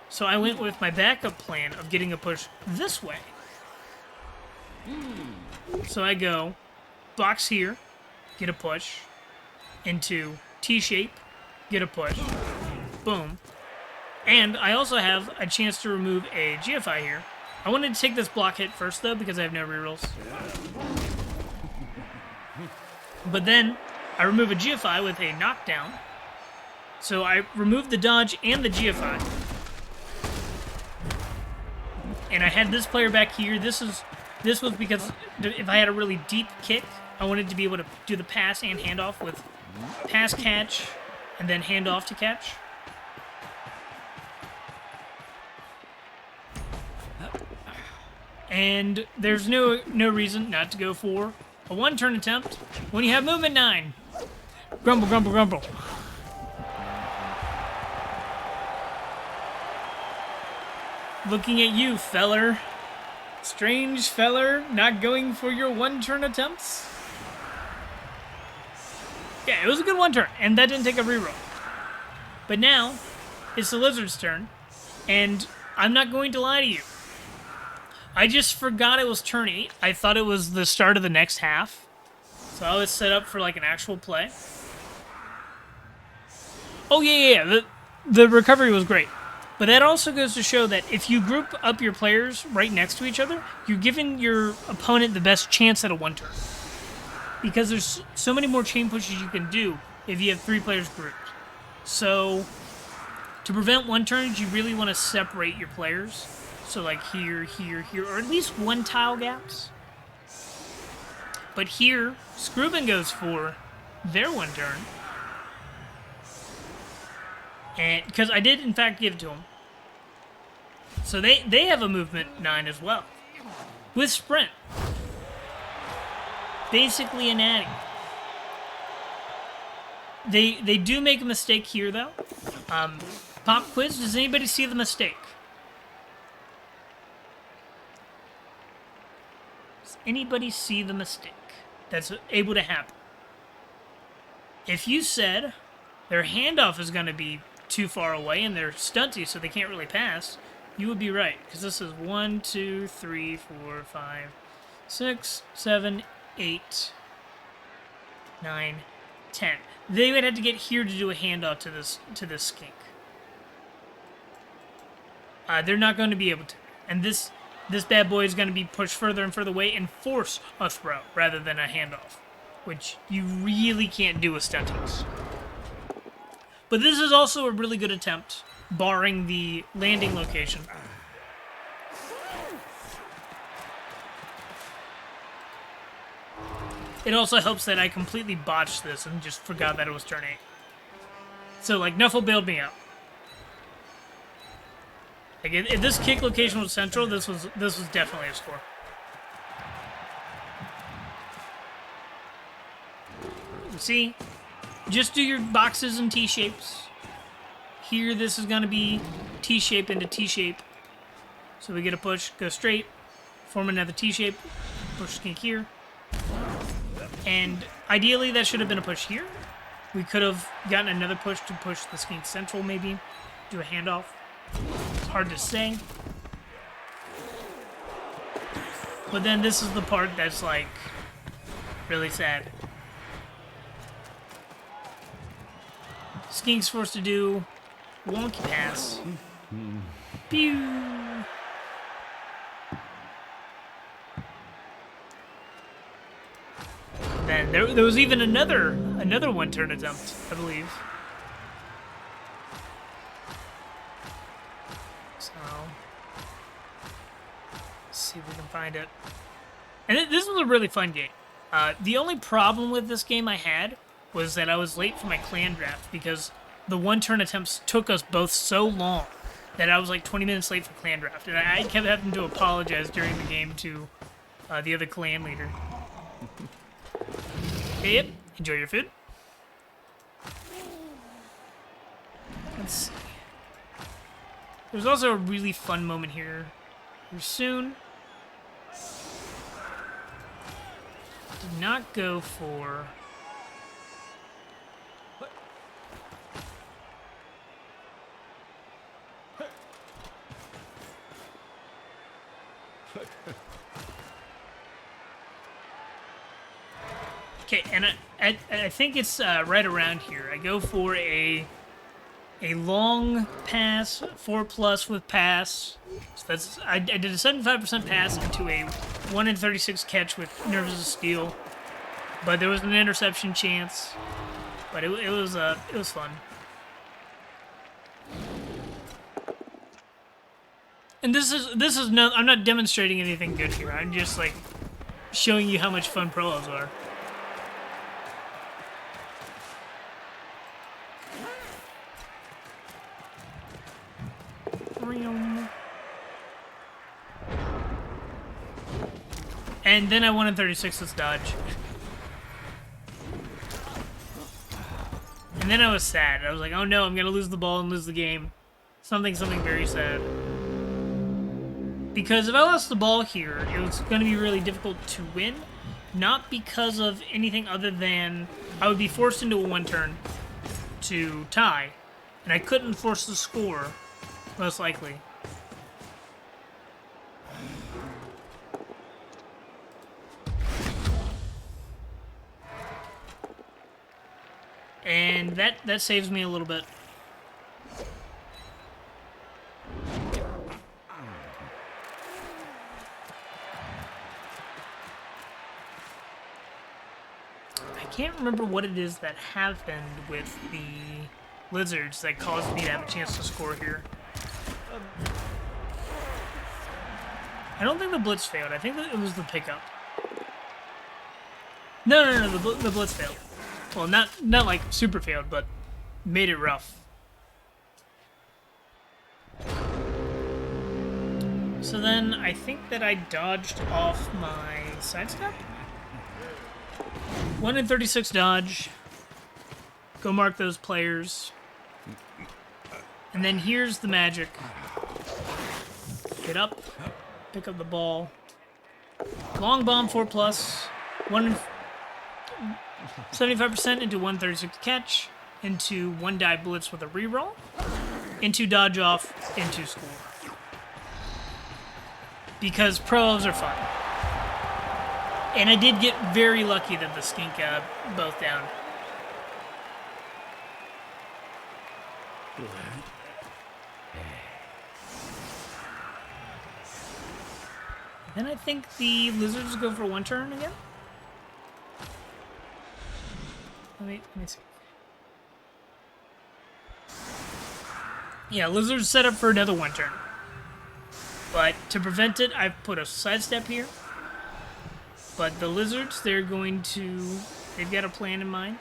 So I went with my backup plan of getting a push this way. So I go, box here, get a push, into T-shape, get a push, boom. And I also have a chance to remove a GFI here. I wanted to take this block hit first, though, because I have no rerolls. But then I remove a GFI with a knockdown. So I remove the dodge and the GFI. and I had this player back here. This was because if I had a really deep kick, I wanted to be able to do the pass and handoff with pass catch and then handoff to catch. And there's no reason not to go for a one-turn attempt when you have movement 9. Grumble, grumble, grumble. Looking at you, feller. Strange feller, not going for your one-turn attempts. Yeah, it was a good one-turn, and that didn't take a reroll. But now, it's the lizard's turn, and I'm not going to lie to you. I just forgot it was turn 8. I thought it was the start of the next half. So I was set up for like an actual play. Oh yeah. The recovery was great. But that also goes to show that if you group up your players right next to each other, you're giving your opponent the best chance at a one-turn. Because there's so many more chain pushes you can do if you have 3 players grouped. So to prevent one-turns, you really want to separate your players. So like here, here, here, or at least 1 tile gaps. But here, Scrubin goes for their one turn. And because I did in fact give it to him. So they have a movement 9 as well. With sprint. Basically an adding. They do make a mistake here though. Pop quiz, does anybody see the mistake? Anybody see the mistake that's able to happen? If you said their handoff is going to be too far away and they're stunty so they can't really pass, you would be right. Because this is 1, 2, 3, 4, 5, 6, 7, 8, 9, 10. They would have to get here to do a handoff to this skink. They're not going to be able to. And this bad boy is going to be pushed further and further away and force a throw rather than a handoff, which you really can't do with stunties. But this is also a really good attempt, barring the landing location. It also helps that I completely botched this and just forgot that it was turn 8. So, like, Nuffle bailed me out. Like, if this kick location was central, this was definitely a score. See? Just do your boxes and T-shapes. Here, this is going to be T-shape into T-shape. So we get a push, go straight, form another T-shape, push skink here. And ideally, that should have been a push here. We could have gotten another push to push the skink central, maybe. Do a handoff. It's hard to say. But then this is the part that's, like, really sad. Skink's forced to do wonky pass. Pew! Then there was even another one-turn attempt, I believe. So let's see if we can find it. And this was a really fun game. The only problem with this game I had was that I was late for my clan draft because the one-turn attempts took us both so long that I was like 20 minutes late for clan draft. And I kept having to apologize during the game to the other clan leader. Okay, yep. Enjoy your food. Let's see. There's also a really fun moment here soon. Did not go for... Okay, and I think it's right around here. I go for a long pass, 4+ with pass. So that's I did a 75% pass into a 1 in 36 catch with Nerves of Steel, but there was an interception chance. But it was fun. And this is no, I'm not demonstrating anything good here. I'm just like showing you how much fun prolos are. And then I wanted 36, let's dodge. And then I was sad. I was like, oh no, I'm gonna lose the ball and lose the game. Something very sad. Because if I lost the ball here, it was gonna be really difficult to win. Not because of anything other than I would be forced into a one turn to tie. And I couldn't force the score, most likely. And that saves me a little bit. I can't remember what it is that happened with the lizards that caused me to have a chance to score here. I don't think the blitz failed. I think that it was the pickup. No, the blitz failed. Well, not like super failed, but made it rough. So then I think that I dodged off my sidestep. 1 in 36 dodge. Go mark those players. And then here's the magic. Get up, pick up the ball. Long bomb 4+. 75% into 136 catch, into 1 die blitz with a reroll, into dodge off, into score. Because pros are fun. And I did get very lucky that the skink both down. Then I think the lizards go for one turn again. Let me see. Yeah, lizards set up for another one turn. But to prevent it, I've put a sidestep here. But the lizards, they've got a plan in mind.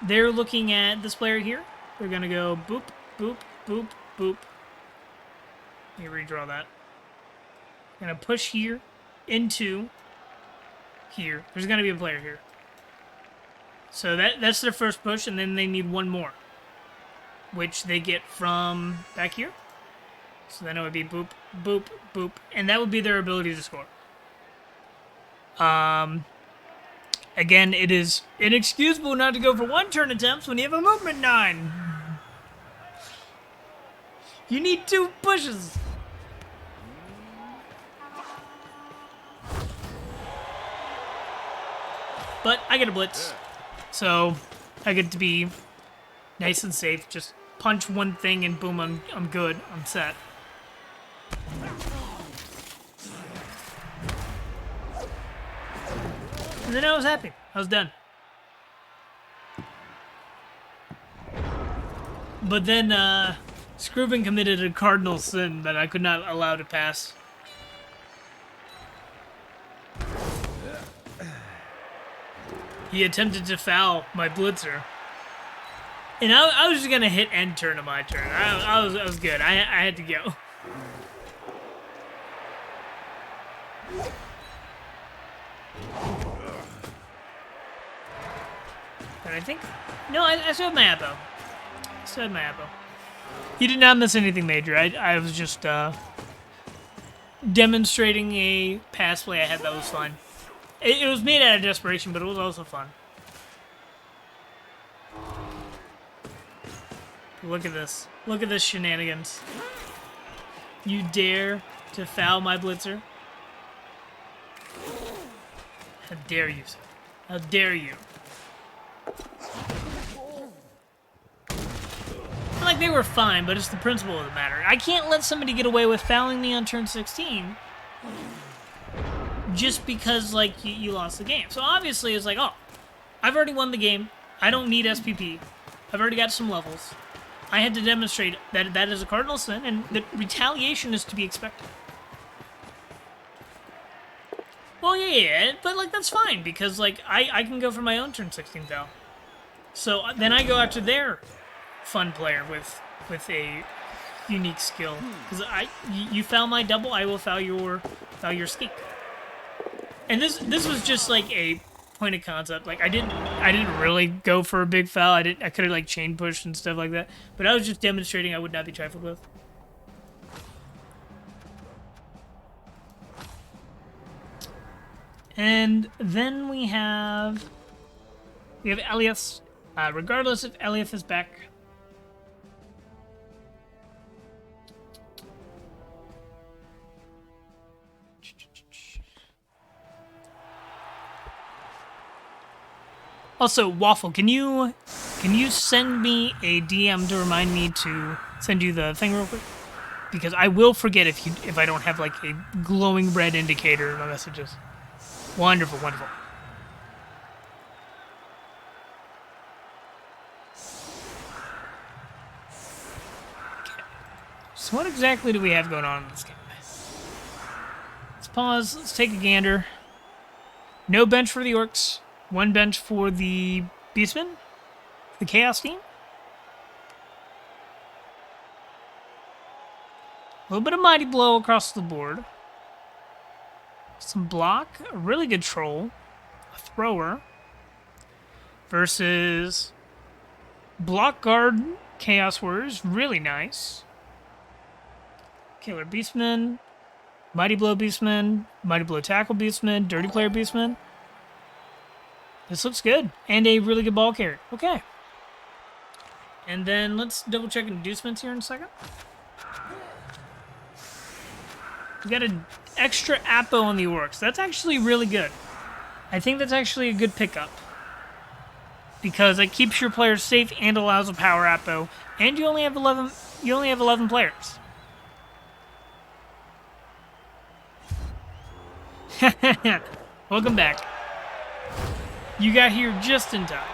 They're looking at this player here. They're gonna go boop, boop, boop, boop. Let me redraw that. Gonna push here into here. There's gonna be a player here. So that's their first push, and then they need one more, which they get from back here. So then it would be boop, boop, boop, and that would be their ability to score. Again, it is inexcusable not to go for one turn attempts when you have a movement 9. You need 2 pushes. But I get a blitz. So I get to be nice and safe. Just punch one thing and boom, I'm good. I'm set. And then I was happy. I was done. But then Scrubin committed a cardinal sin that I could not allow to pass. He attempted to foul my blitzer. And I was just going to hit end turn on my turn. I was good. I had to go. And I think... No, I still have my Appo. He did not miss anything major. I was just demonstrating a pass play I had that was fun. It was made out of desperation, but it was also fun. Look at this. Look at this shenanigans. You dare to foul my blitzer? How dare you, sir? How dare you? Like they were fine, but it's the principle of the matter. I can't let somebody get away with fouling me on turn 16 just because, like, you lost the game. So obviously it's like, oh, I've already won the game. I don't need SPP. I've already got some levels. I had to demonstrate that that is a cardinal sin and that retaliation is to be expected. Well, yeah, but like that's fine because like I can go for my own turn 16 foul. So then I go after their fun player with a unique skill because you foul my double, I will foul your skeek. And this was just like a point of concept. Like I didn't really go for a big foul. I could have like chain pushed and stuff like that. But I was just demonstrating I would not be trifled with. And then we have Elias. Regardless if Elias is back. Also, Waffle, can you send me a DM to remind me to send you the thing real quick? Because I will forget if I don't have like a glowing red indicator in my messages. Wonderful, wonderful. Okay. So what exactly do we have going on in this game? Let's pause. Let's take a gander. No bench for the Orcs. One bench for the Beastmen, the Chaos team. A little bit of Mighty Blow across the board. Some block, a really good troll, a thrower, versus block guard Chaos Warriors, really nice. Killer Beastmen, Mighty Blow Beastmen, Mighty Blow Tackle Beastmen, Dirty Player Beastmen. This looks good. And a really good ball carrier. Okay. And then let's double check inducements here in a second. We got an extra Apo on the Orcs. That's actually really good. I think that's actually a good pickup. Because it keeps your players safe and allows a power Apo. And you only have 11 players. Welcome back. You got here just in time.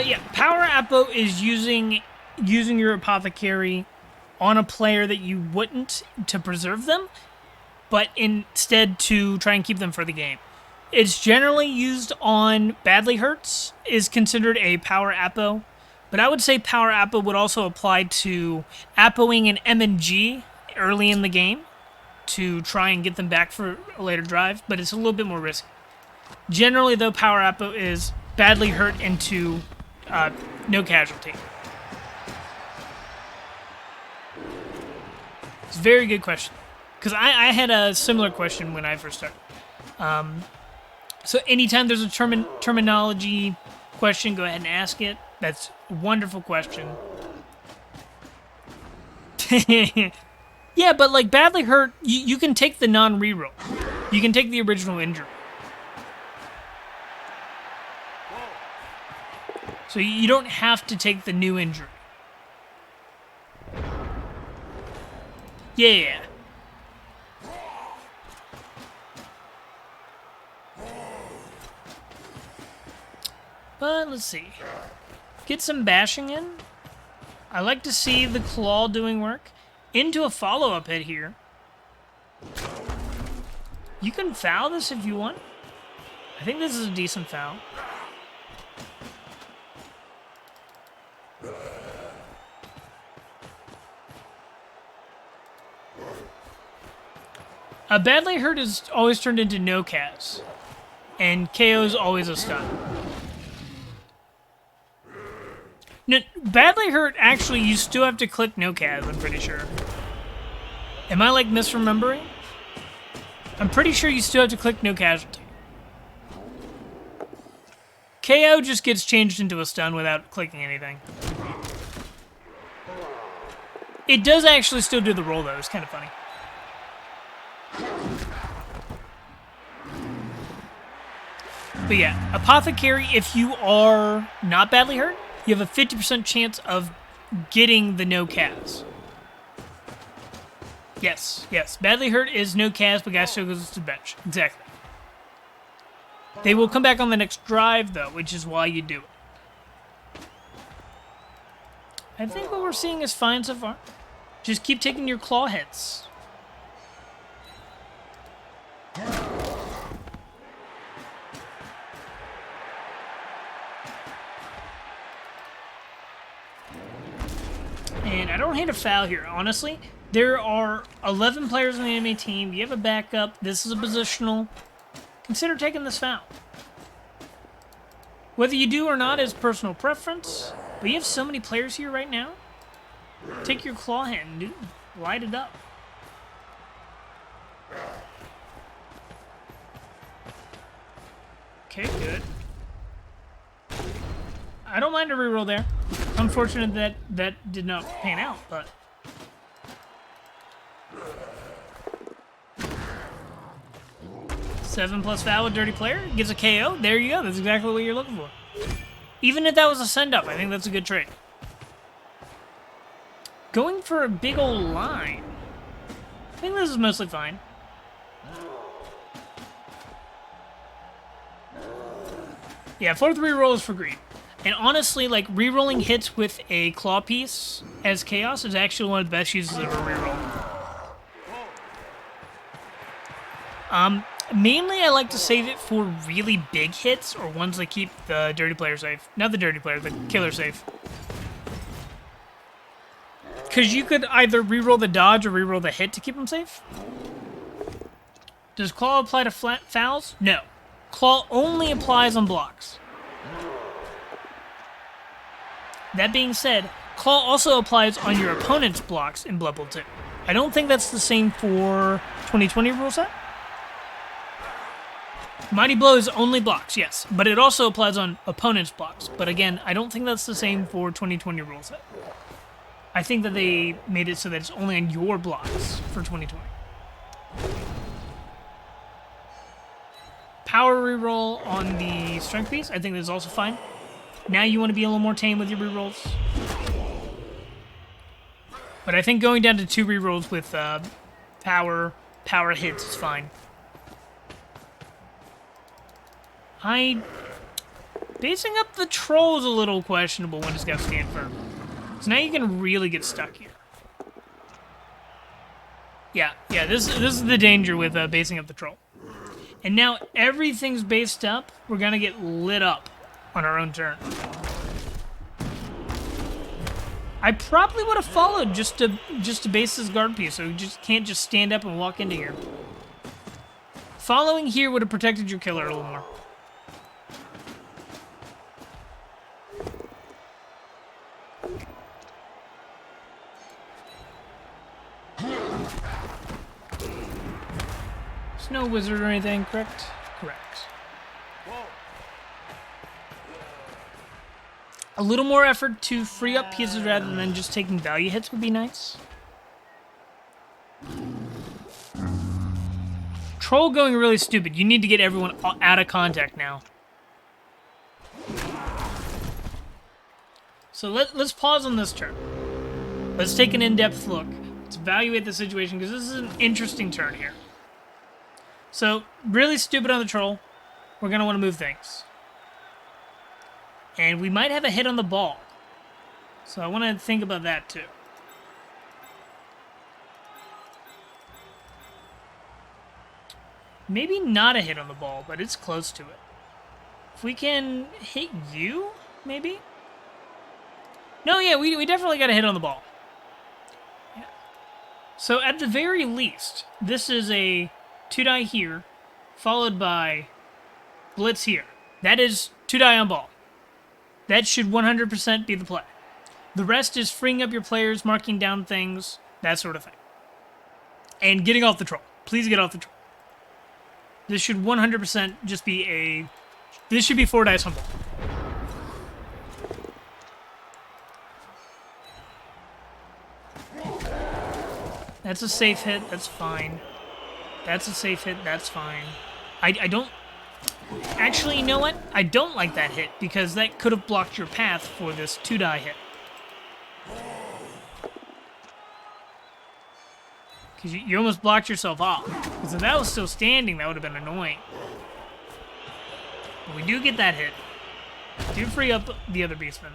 Yeah, Power Apo is using your Apothecary on a player that you wouldn't to preserve them, but instead to try and keep them for the game. It's generally used on badly hurts, is considered a Power Apo, but I would say Power Apo would also apply to Apoing an M&G early in the game to try and get them back for a later drive, but it's a little bit more risky. Generally, though, Power Apo is badly hurt into no casualty. It's a very good question. Because I had a similar question when I first started. So anytime there's a terminology question, go ahead and ask it. That's a wonderful question. Yeah, but like badly hurt, you can take the non-reroll. You can take the original injury. So you don't have to take the new injury. Yeah. But let's see. Get some bashing in. I like to see the claw doing work. Into a follow-up hit here. You can foul this if you want. I think this is a decent foul. A badly hurt is always turned into no Kaz, and KO is always a stun. No, badly hurt, actually, you still have to click no Kaz, I'm pretty sure. Am I, like, misremembering? I'm pretty sure you still have to click no casualty. KO just gets changed into a stun without clicking anything. It does actually still do the roll, though. It's kind of funny. But yeah, Apothecary, if you are not badly hurt, you have a 50% chance of getting the no cas. Yes, yes. Badly hurt is no cas, but guy still goes to the bench. Exactly. They will come back on the next drive, though, which is why you do it. I think what we're seeing is fine so far. Just keep taking your claw hits. And I don't hate a foul here, honestly. There are 11 players on the enemy team. You have a backup. This is a positional. Consider taking this foul. Whether you do or not is personal preference, but you have so many players here right now. Take your claw hit and light it up. Okay, good. I don't mind a reroll there. Unfortunate that that did not pan out, but... Seven plus foul with dirty player gives a KO. There you go. That's exactly what you're looking for. Even if that was a send-up, I think that's a good trade. Going for a big old line. I think this is mostly fine. Yeah, 4-3 reroll is for green. And honestly, like, rerolling hits with a claw piece as chaos is actually one of the best uses of a reroll. Mainly, I like to save it for really big hits or ones that keep the dirty player safe. Not the dirty player, the killer safe. Because you could either reroll the dodge or reroll the hit to keep them safe. Does claw apply to flat fouls? No. Claw only applies on blocks. That being said, claw also applies on your opponent's blocks in Blood Bowl 2. I don't think that's the same for 2020 rule set. Mighty Blow is only blocks, yes, but it also applies on opponent's blocks. But again, I don't think that's the same for 2020 rule set. I think that they made it so that it's only on your blocks for 2020. Power reroll on the strength piece, I think that's also fine. Now you want to be a little more tame with your rerolls. But I think going down to 2 rerolls with power hits is fine. Basing up the troll is a little questionable when it's got to stand firm. So now you can really get stuck here. Yeah, this is the danger with basing up the troll. And now everything's based up, we're gonna get lit up on our own turn. I probably would have followed just to base this guard piece, so you just can't just stand up and walk into here. Following here would have protected your killer a little more. There's no wizard or anything, correct? Correct. A little more effort to free up pieces rather than just taking value hits would be nice. Troll going really stupid. You need to get everyone out of contact now. So let's pause on this turn. Let's take an in-depth look. Let's evaluate the situation, because this is an interesting turn here. So, really stupid on the troll. We're going to want to move things. And we might have a hit on the ball. So I want to think about that too. Maybe not a hit on the ball, but it's close to it. If we can hit you, maybe? No, yeah, we definitely got a hit on the ball. Yeah. So at the very least, this is a 2-die here, followed by blitz here. That is 2-die on ball. That should 100% be the play. The rest is freeing up your players, marking down things, that sort of thing. And getting off the troll. Please get off the troll. This should 100% just be a... This should be 4 dice on ball. That's a safe hit, that's fine. That's a safe hit, that's fine. I don't... Actually, you know what? I don't like that hit, because that could have blocked your path for this 2-die hit. Because you almost blocked yourself off. Because if that was still standing, that would have been annoying. But we do get that hit. Do free up the other beastman.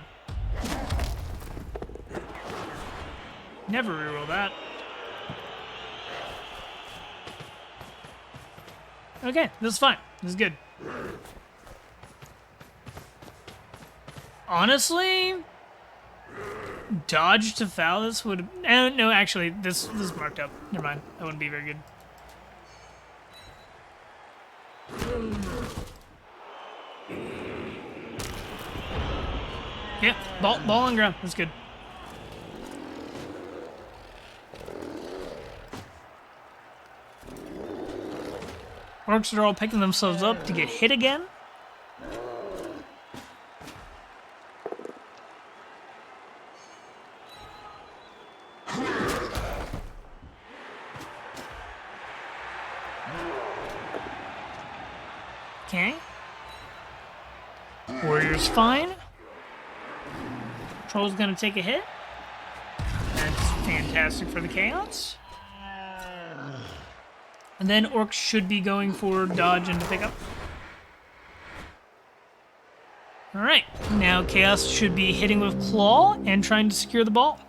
Never reroll that. Okay, this is fine. This is good. Honestly, dodge to foul this would... no, actually, this is marked up. Never mind. That wouldn't be very good. Yeah, ball on ground. That's good. Orcs are all picking themselves up to get hit again. Okay. Warrior's fine. Troll's gonna take a hit. That's fantastic for the chaos. And then orcs should be going for dodge and to pick up. Alright, now chaos should be hitting with claw and trying to secure the ball.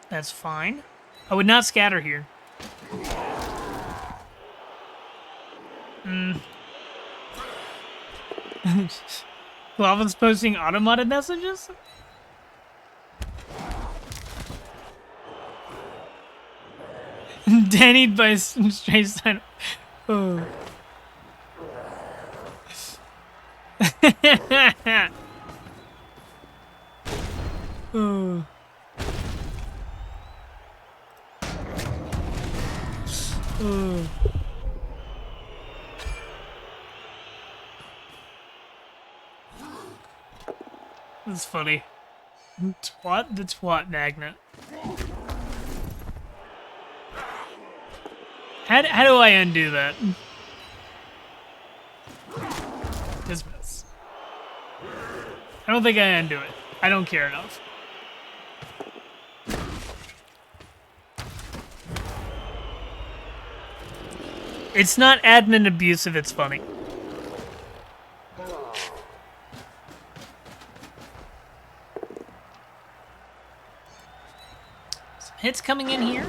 That's fine. I would not scatter here. Lava's posting automated messages? Danny'd by straight sign. Oh. Oh. Oh. That's funny. Twat the twat magnet. How do I undo that? Dismiss. I don't think I undo it. I don't care enough. It's not admin abusive, it's funny. Some hits coming in here.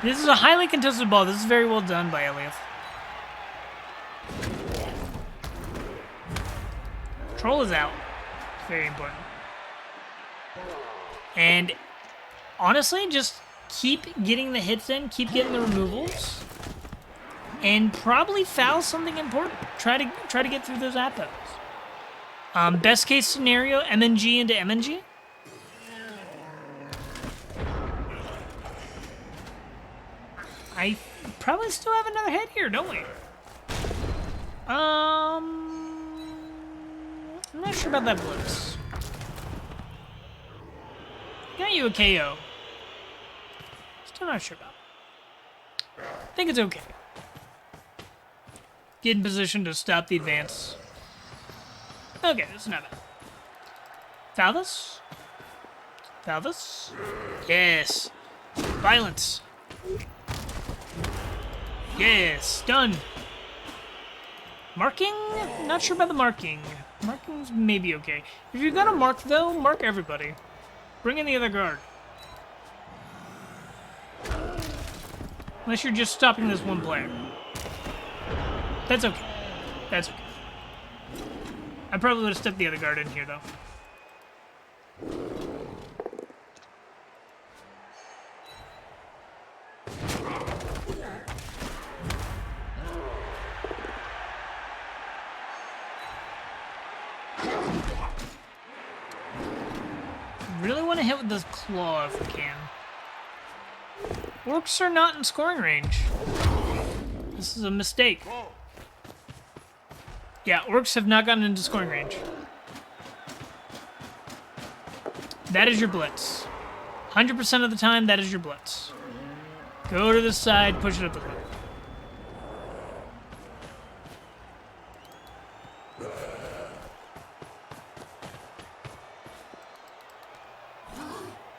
This is a highly contested ball. This is very well done by Eliath. Troll is out. It's very important. And honestly, just keep getting the hits in, keep getting the removals, and probably foul something important. Try to get through those appos. Best case scenario, MNG into MNG. I probably still have another hit here, don't we? I'm not sure about that blitz. Got you a KO. Still not sure about it. I think it's okay. Get in position to stop the advance. Okay, that's not bad. Foul this? Foul this? Yes. Violence. Yes, done. Marking? Not sure about the marking. Marking's maybe okay. If you're gonna mark, though, mark everybody. Bring in the other guard. Unless you're just stopping this one player. That's okay. That's okay. I probably would have stepped the other guard in here, though. Really want to hit with this claw if we can. Orcs are not in scoring range. This is a mistake. Yeah, orcs have not gotten into scoring range. That is your blitz. 100% of the time, that is your blitz. Go to the side, push it up the cliff.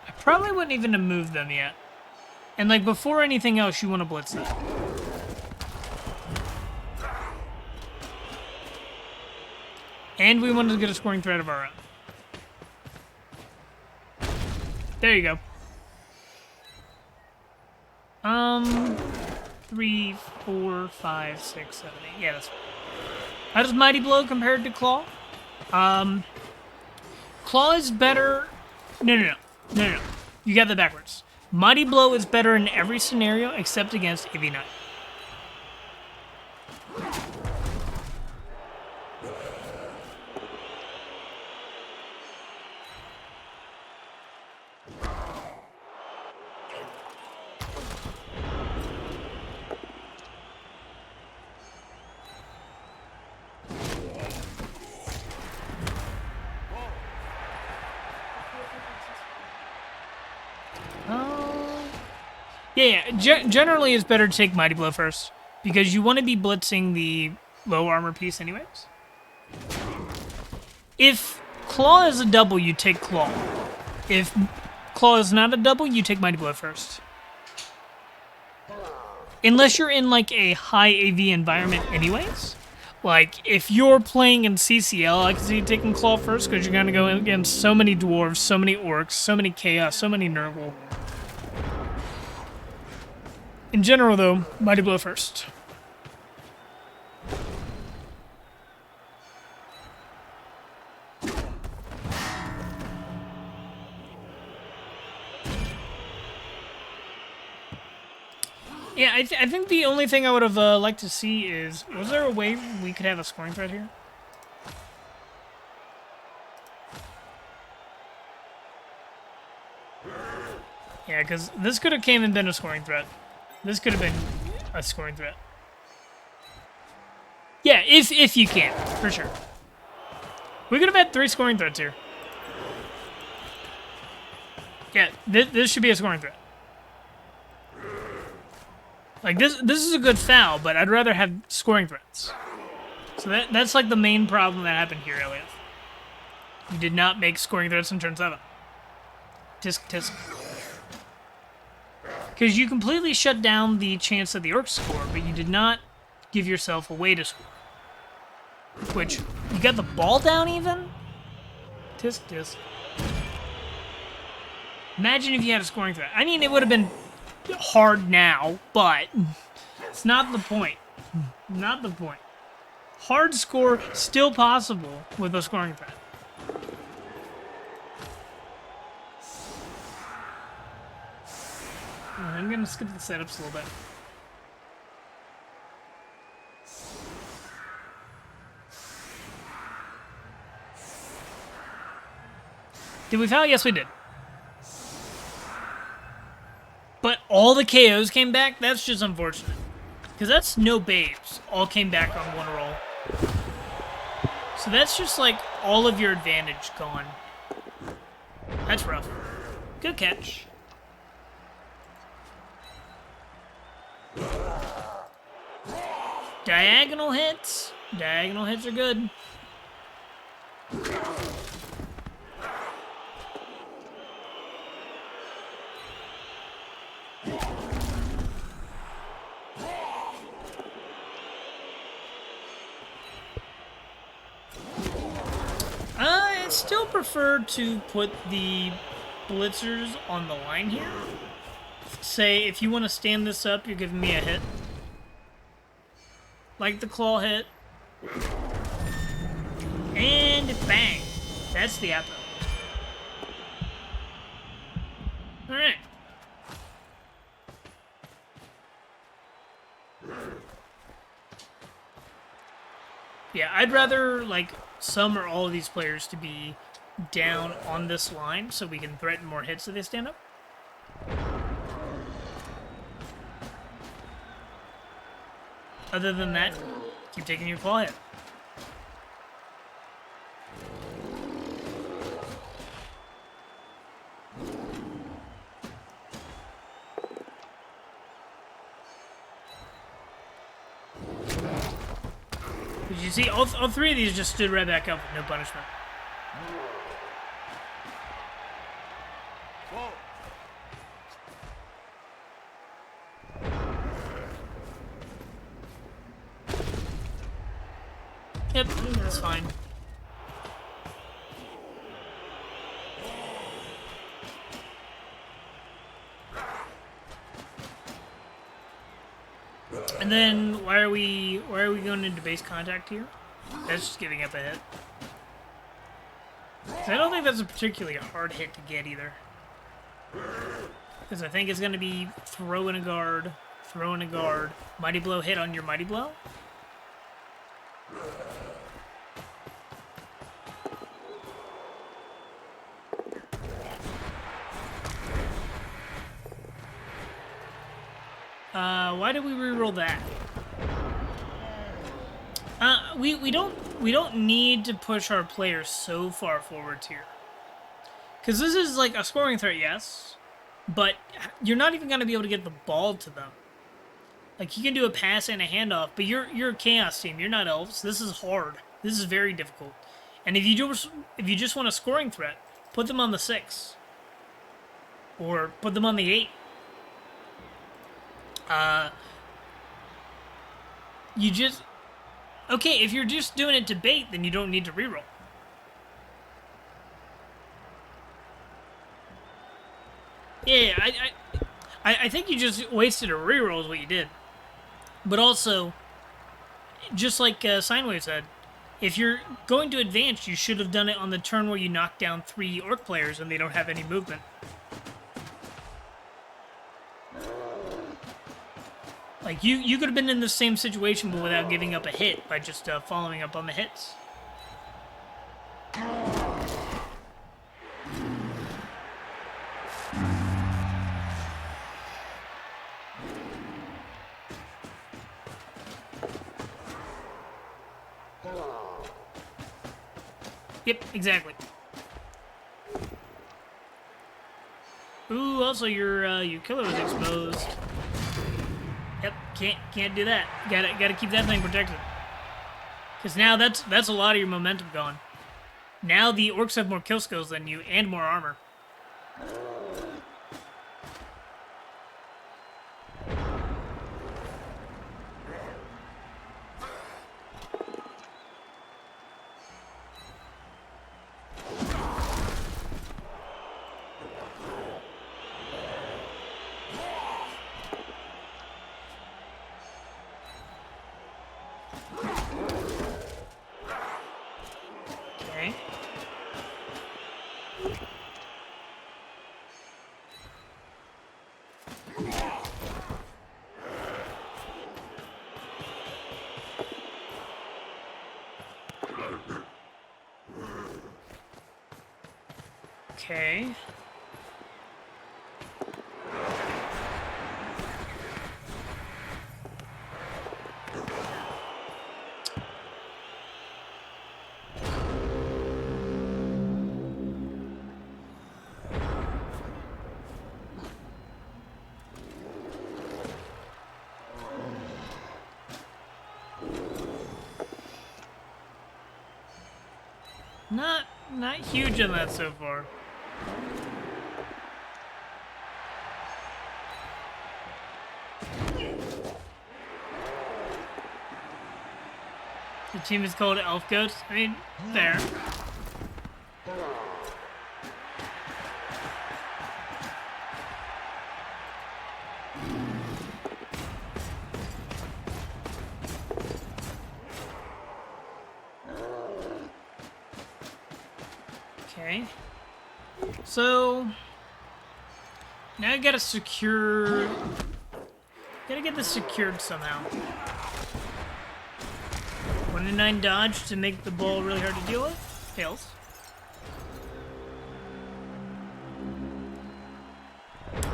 I probably wouldn't even have moved them yet. And like before anything else, you want to blitz them. And we wanted to get a scoring threat of our own. There you go. 3, 4, 5, 6, 7, 8. Yeah, that's. How does Mighty Blow compared to Claw? Claw is better. No. You got that backwards. Mighty Blow is better in every scenario except against AV9. Yeah. Generally, it's better to take Mighty Blow first because you want to be blitzing the low armor piece anyways. If Claw is a double, you take Claw. If Claw is not a double, you take Mighty Blow first. Unless you're in like a high AV environment anyways. Like, if you're playing in CCL, I can see you taking Claw first because you're going to go against so many Dwarves, so many Orcs, so many Chaos, so many Nurgle. In general, though, Mighty Blow first. Yeah, I think the only thing I would have liked to see is, was there a way we could have a scoring threat here? Yeah, because this could have came and been a scoring threat. This could have been a scoring threat. Yeah, if you can, for sure. We could have had 3 scoring threats here. Yeah, this should be a scoring threat. Like, this is a good foul, but I'd rather have scoring threats. So that's like the main problem that happened here, Elliot. You did not make scoring threats in turn 7. Tisk. Because you completely shut down the chance that the Orcs score, but you did not give yourself a way to score. Which, you got the ball down even? Tisk. Imagine if you had a scoring threat. I mean, it would have been hard now, but it's not the point. Not the point. Hard score still possible with a scoring threat. I'm gonna skip the setups a little bit. Did we foul? Yes, we did. But all the KOs came back? That's just unfortunate. Because that's no babes. All came back on one roll. So that's just like all of your advantage gone. That's rough. Good catch. Diagonal hits. Diagonal hits are good. I still prefer to put the blitzers on the line here. Say, if you want to stand this up, you're giving me a hit. Like the claw hit. And bang. That's the apple. Alright. Yeah, I'd rather, like, some or all of these players to be down on this line so we can threaten more hits if they stand up. Other than that, keep taking your claw hit. Did you see? All three of these just stood right back up with no punishment. Yep, that's fine. And then why are we going into base contact here? That's just giving up a hit. I don't think that's a particularly hard hit to get either. Because I think it's going to be throw in a guard, mighty blow hit on your mighty blow. Why did we reroll that? We don't need to push our players so far forwards here. Because this is like a scoring threat, yes, but you're not even going to be able to get the ball to them. Like, you can do a pass and a handoff, but you're a Chaos team. You're not Elves. This is hard. This is very difficult. And if you just want a scoring threat, put them on the 6. Or put them on the 8. Okay, if you're just doing it to bait, then you don't need to reroll. Yeah, I think you just wasted a reroll is what you did. But also, just like Sinewave said, if you're going to advance, you should have done it on the turn where you knock down 3 Orc players and they don't have any movement. Like, you could have been in the same situation, but without giving up a hit, by just following up on the hits. Yep, exactly. Ooh, also your killer was exposed. Yep, can't do that. Gotta keep that thing protected. Because now that's a lot of your momentum gone. Now the Orcs have more kill skills than you and more armor. Okay. Not huge on that so far. The team is called Elf Goats. I mean, fair. Okay. So now I gotta get this secured somehow. 1 in 9 dodge to make the ball really hard to deal with. Fails.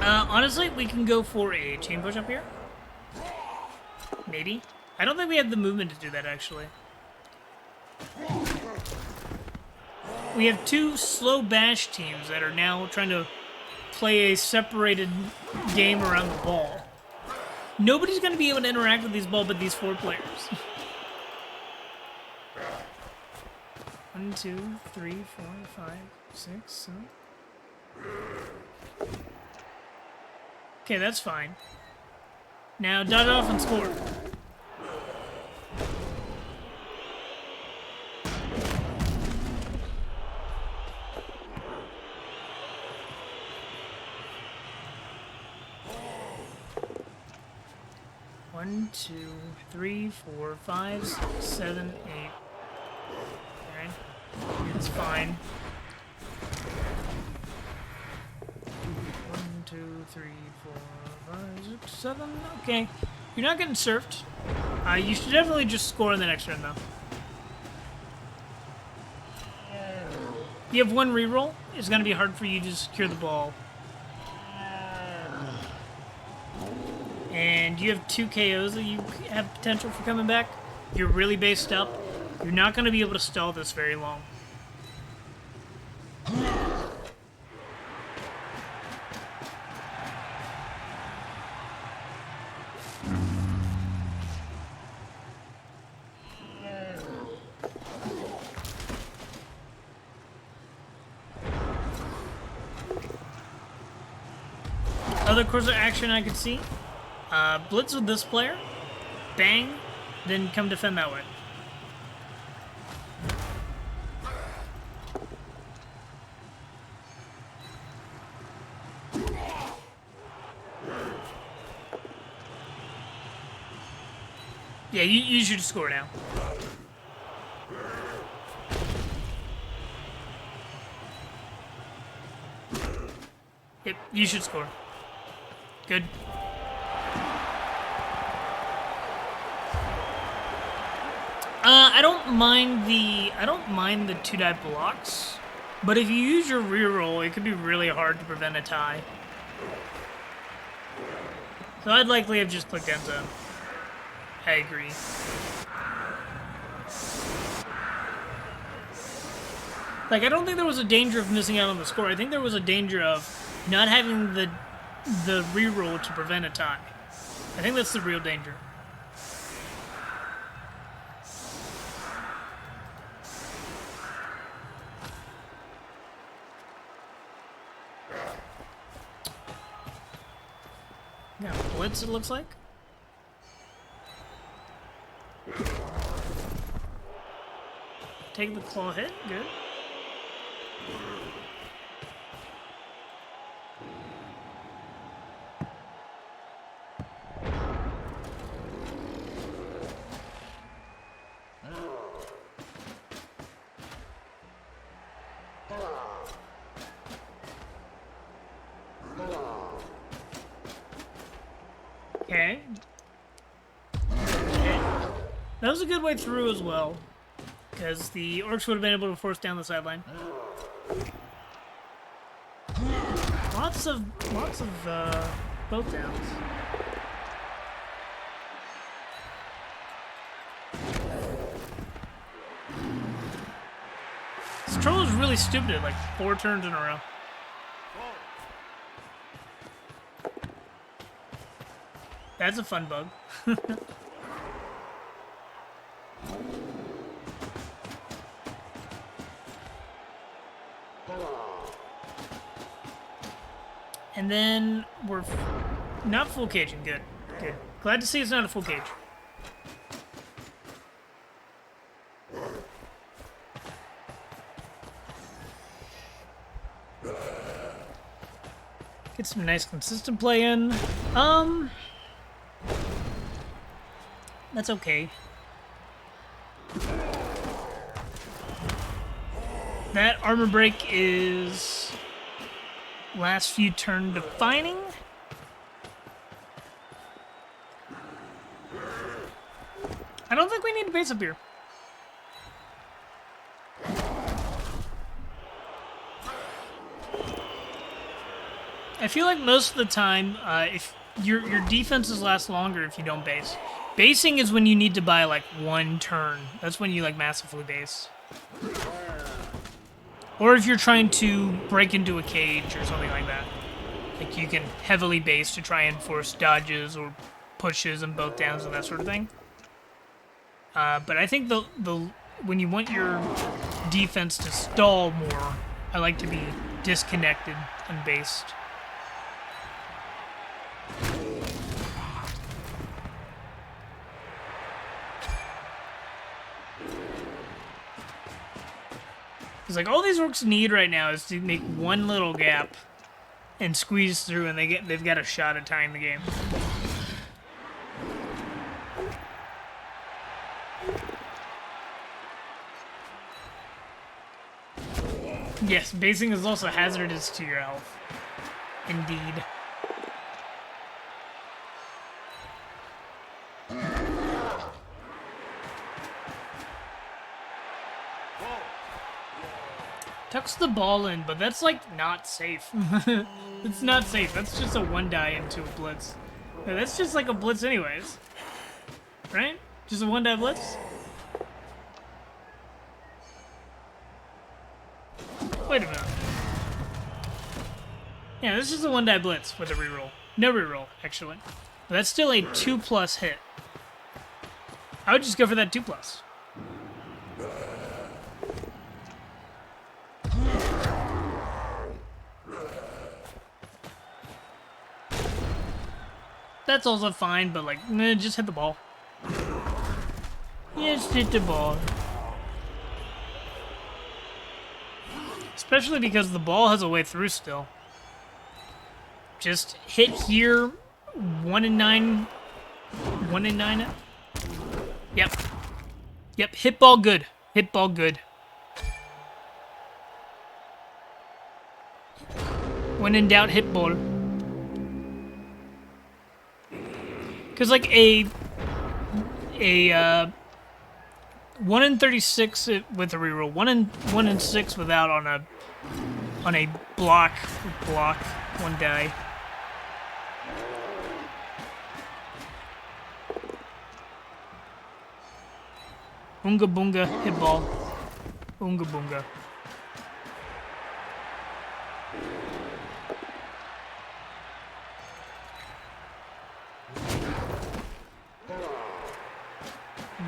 Honestly, we can go for a chain push up here. Maybe. I don't think we have the movement to do that, actually. We have 2 slow bash teams that are now trying to play a separated game around the ball. Nobody's going to be able to interact with these balls but these 4 players. 1, 2, 3, 4, 5, 6, 7. Okay, that's fine. Now dot it off and score. One, 2, 3, 4, 5, 6, 7, 8. Alright. It's fine. 1, 2, 3, 4, 5, 6, 7. Okay. You're not getting surfed. You should definitely just score in the next turn, though. You have 1 reroll. It's going to be hard for you to secure the ball. And you have 2 KOs that you have potential for coming back. You're really based up. You're not going to be able to stall this very long. Other course of action I could see. Blitz with this player. Bang. Then come defend that way. Yeah, you should score now. Yep, you should score. Good. I don't mind the 2-die blocks, but if you use your reroll, it could be really hard to prevent a tie. So I'd likely have just clicked end zone. I agree. Like, I don't think there was a danger of missing out on the score. I think there was a danger of not having the reroll to prevent a tie. I think that's the real danger. Yeah, blitz it looks like. Take the claw hit, good. Okay. That was a good way through as well, because the orcs would have been able to force down the sideline. Lots of both downs. This troll is really stupid at like 4 turns in a row. That's a fun bug. And then we're not full caging. Good. Good. Glad to see it's not a full cage. Get some nice consistent play in. That's okay. That armor break is last few turn defining. I don't think we need to base up here. I feel like most of the time, if your defenses last longer if you don't base. Basing is when you need to buy like 1 turn. That's when you like massively base. Or if you're trying to break into a cage or something like that. Like you can heavily base to try and force dodges or pushes and both downs and that sort of thing. But I think the when you want your defense to stall more. I like to be disconnected and based. Because like all these orcs need right now is to make one little gap and squeeze through, and they've got a shot at tying the game. Yes, basing is also hazardous to your health. Indeed. Tucks the ball in, but that's like not safe. It's not safe. That's just a one die into a blitz. No, that's just like a blitz anyways. Right? Just a one die blitz? Wait a minute. Yeah, this is a one die blitz with a reroll. No reroll, actually. But that's still a 2+ hit. I would just go for that 2+. That's also fine, but like, just hit the ball. Just hit the ball. Especially because the ball has a way through still. Just hit here, 1 in 9. 1 in 9. Yep. Yep, hit ball good. Hit ball good. When in doubt, hit ball. Because like a 1 in 36 with a reroll, 1 in 6 without on a block, one die. Oonga boonga, hit ball. Oonga boonga.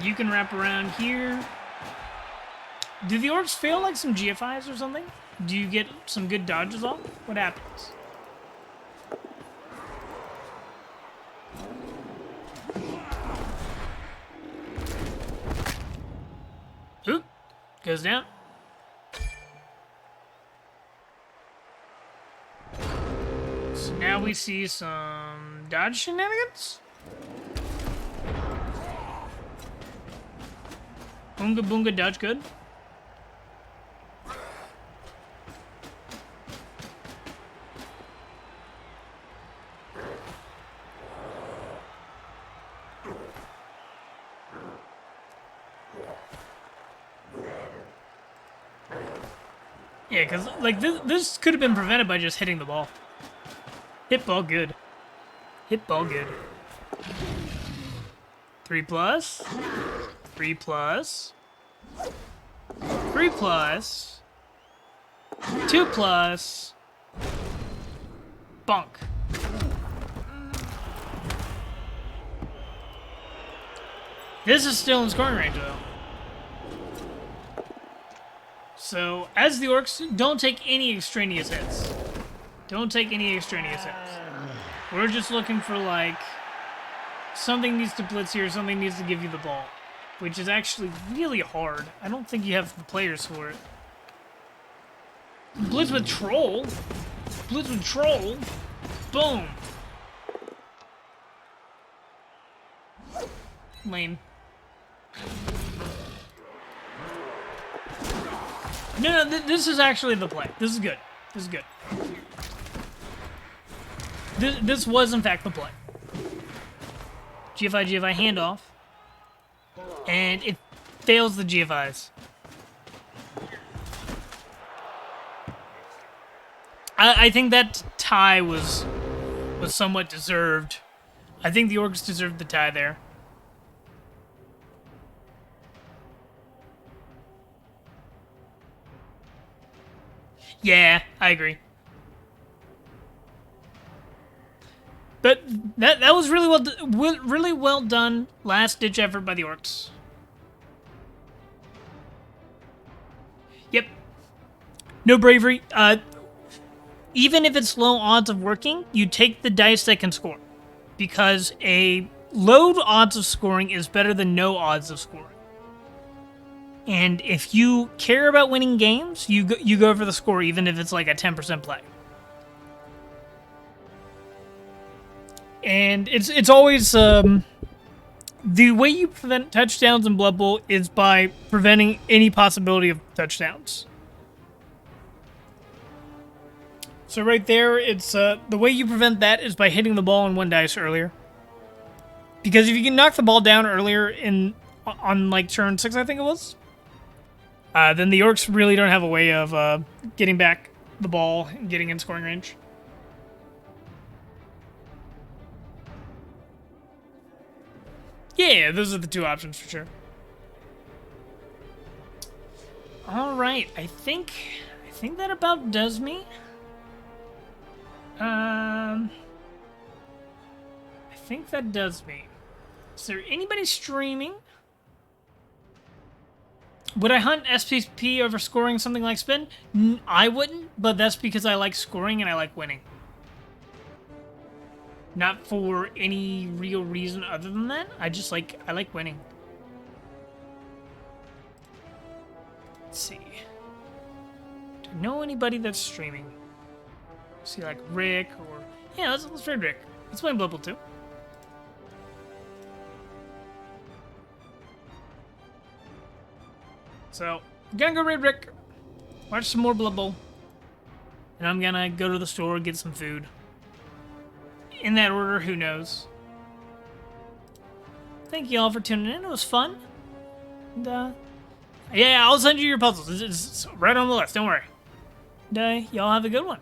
You can wrap around here. Do the orcs fail like some GFIs or something? Do you get some good dodges off? What happens? Oop. Goes down. So now we see some dodge shenanigans. Oonga boonga dodge good. Yeah, because like this could have been prevented by just hitting the ball. Hit ball good. Hit ball good. 3+. 3+. 3+. 2+. Bonk. This is still in scoring range, though. So, as the orcs, don't take any extraneous hits. Don't take any extraneous hits. We're just looking for, like, something needs to blitz here, something needs to give you the ball. Which is actually really hard. I don't think you have the players for it. Blitz with Troll. Blitz with Troll. Boom. Lame. No, this is actually the play. This is good. This is good. This was, in fact, the play. GFI handoff. And it fails the GFIs. I think that tie was somewhat deserved. I think the orcs deserved the tie there. Yeah, I agree. But that was really well done. Last ditch effort by the orcs. No bravery. Even if it's low odds of working, you take the dice that can score. Because a low odds of scoring is better than no odds of scoring. And if you care about winning games, you go for the score, even if it's like a 10% play. And it's always the way you prevent touchdowns in Blood Bowl is by preventing any possibility of touchdowns. So right there, it's the way you prevent that is by hitting the ball on one dice earlier. Because if you can knock the ball down earlier on like turn 6, I think it was, then the Orcs really don't have a way of getting back the ball and getting in scoring range. Yeah, those are the two options for sure. All right, I think that about does me. I think that does me. Is there anybody streaming? Would I hunt SPP over scoring something like spin? I wouldn't, but that's because I like scoring and I like winning. Not for any real reason other than that. I like winning. Let's see. Do I know anybody that's streaming? See, like Rick or... Yeah, let's raid Rick. Let's play Blood Bowl 2. So, I'm gonna go raid Rick. Watch some more Blood Bowl. And I'm gonna go to the store, get some food. In that order, who knows? Thank you all for tuning in. It was fun. And, yeah, I'll send you your puzzles. It's right on the list. Don't worry. And, y'all have a good one.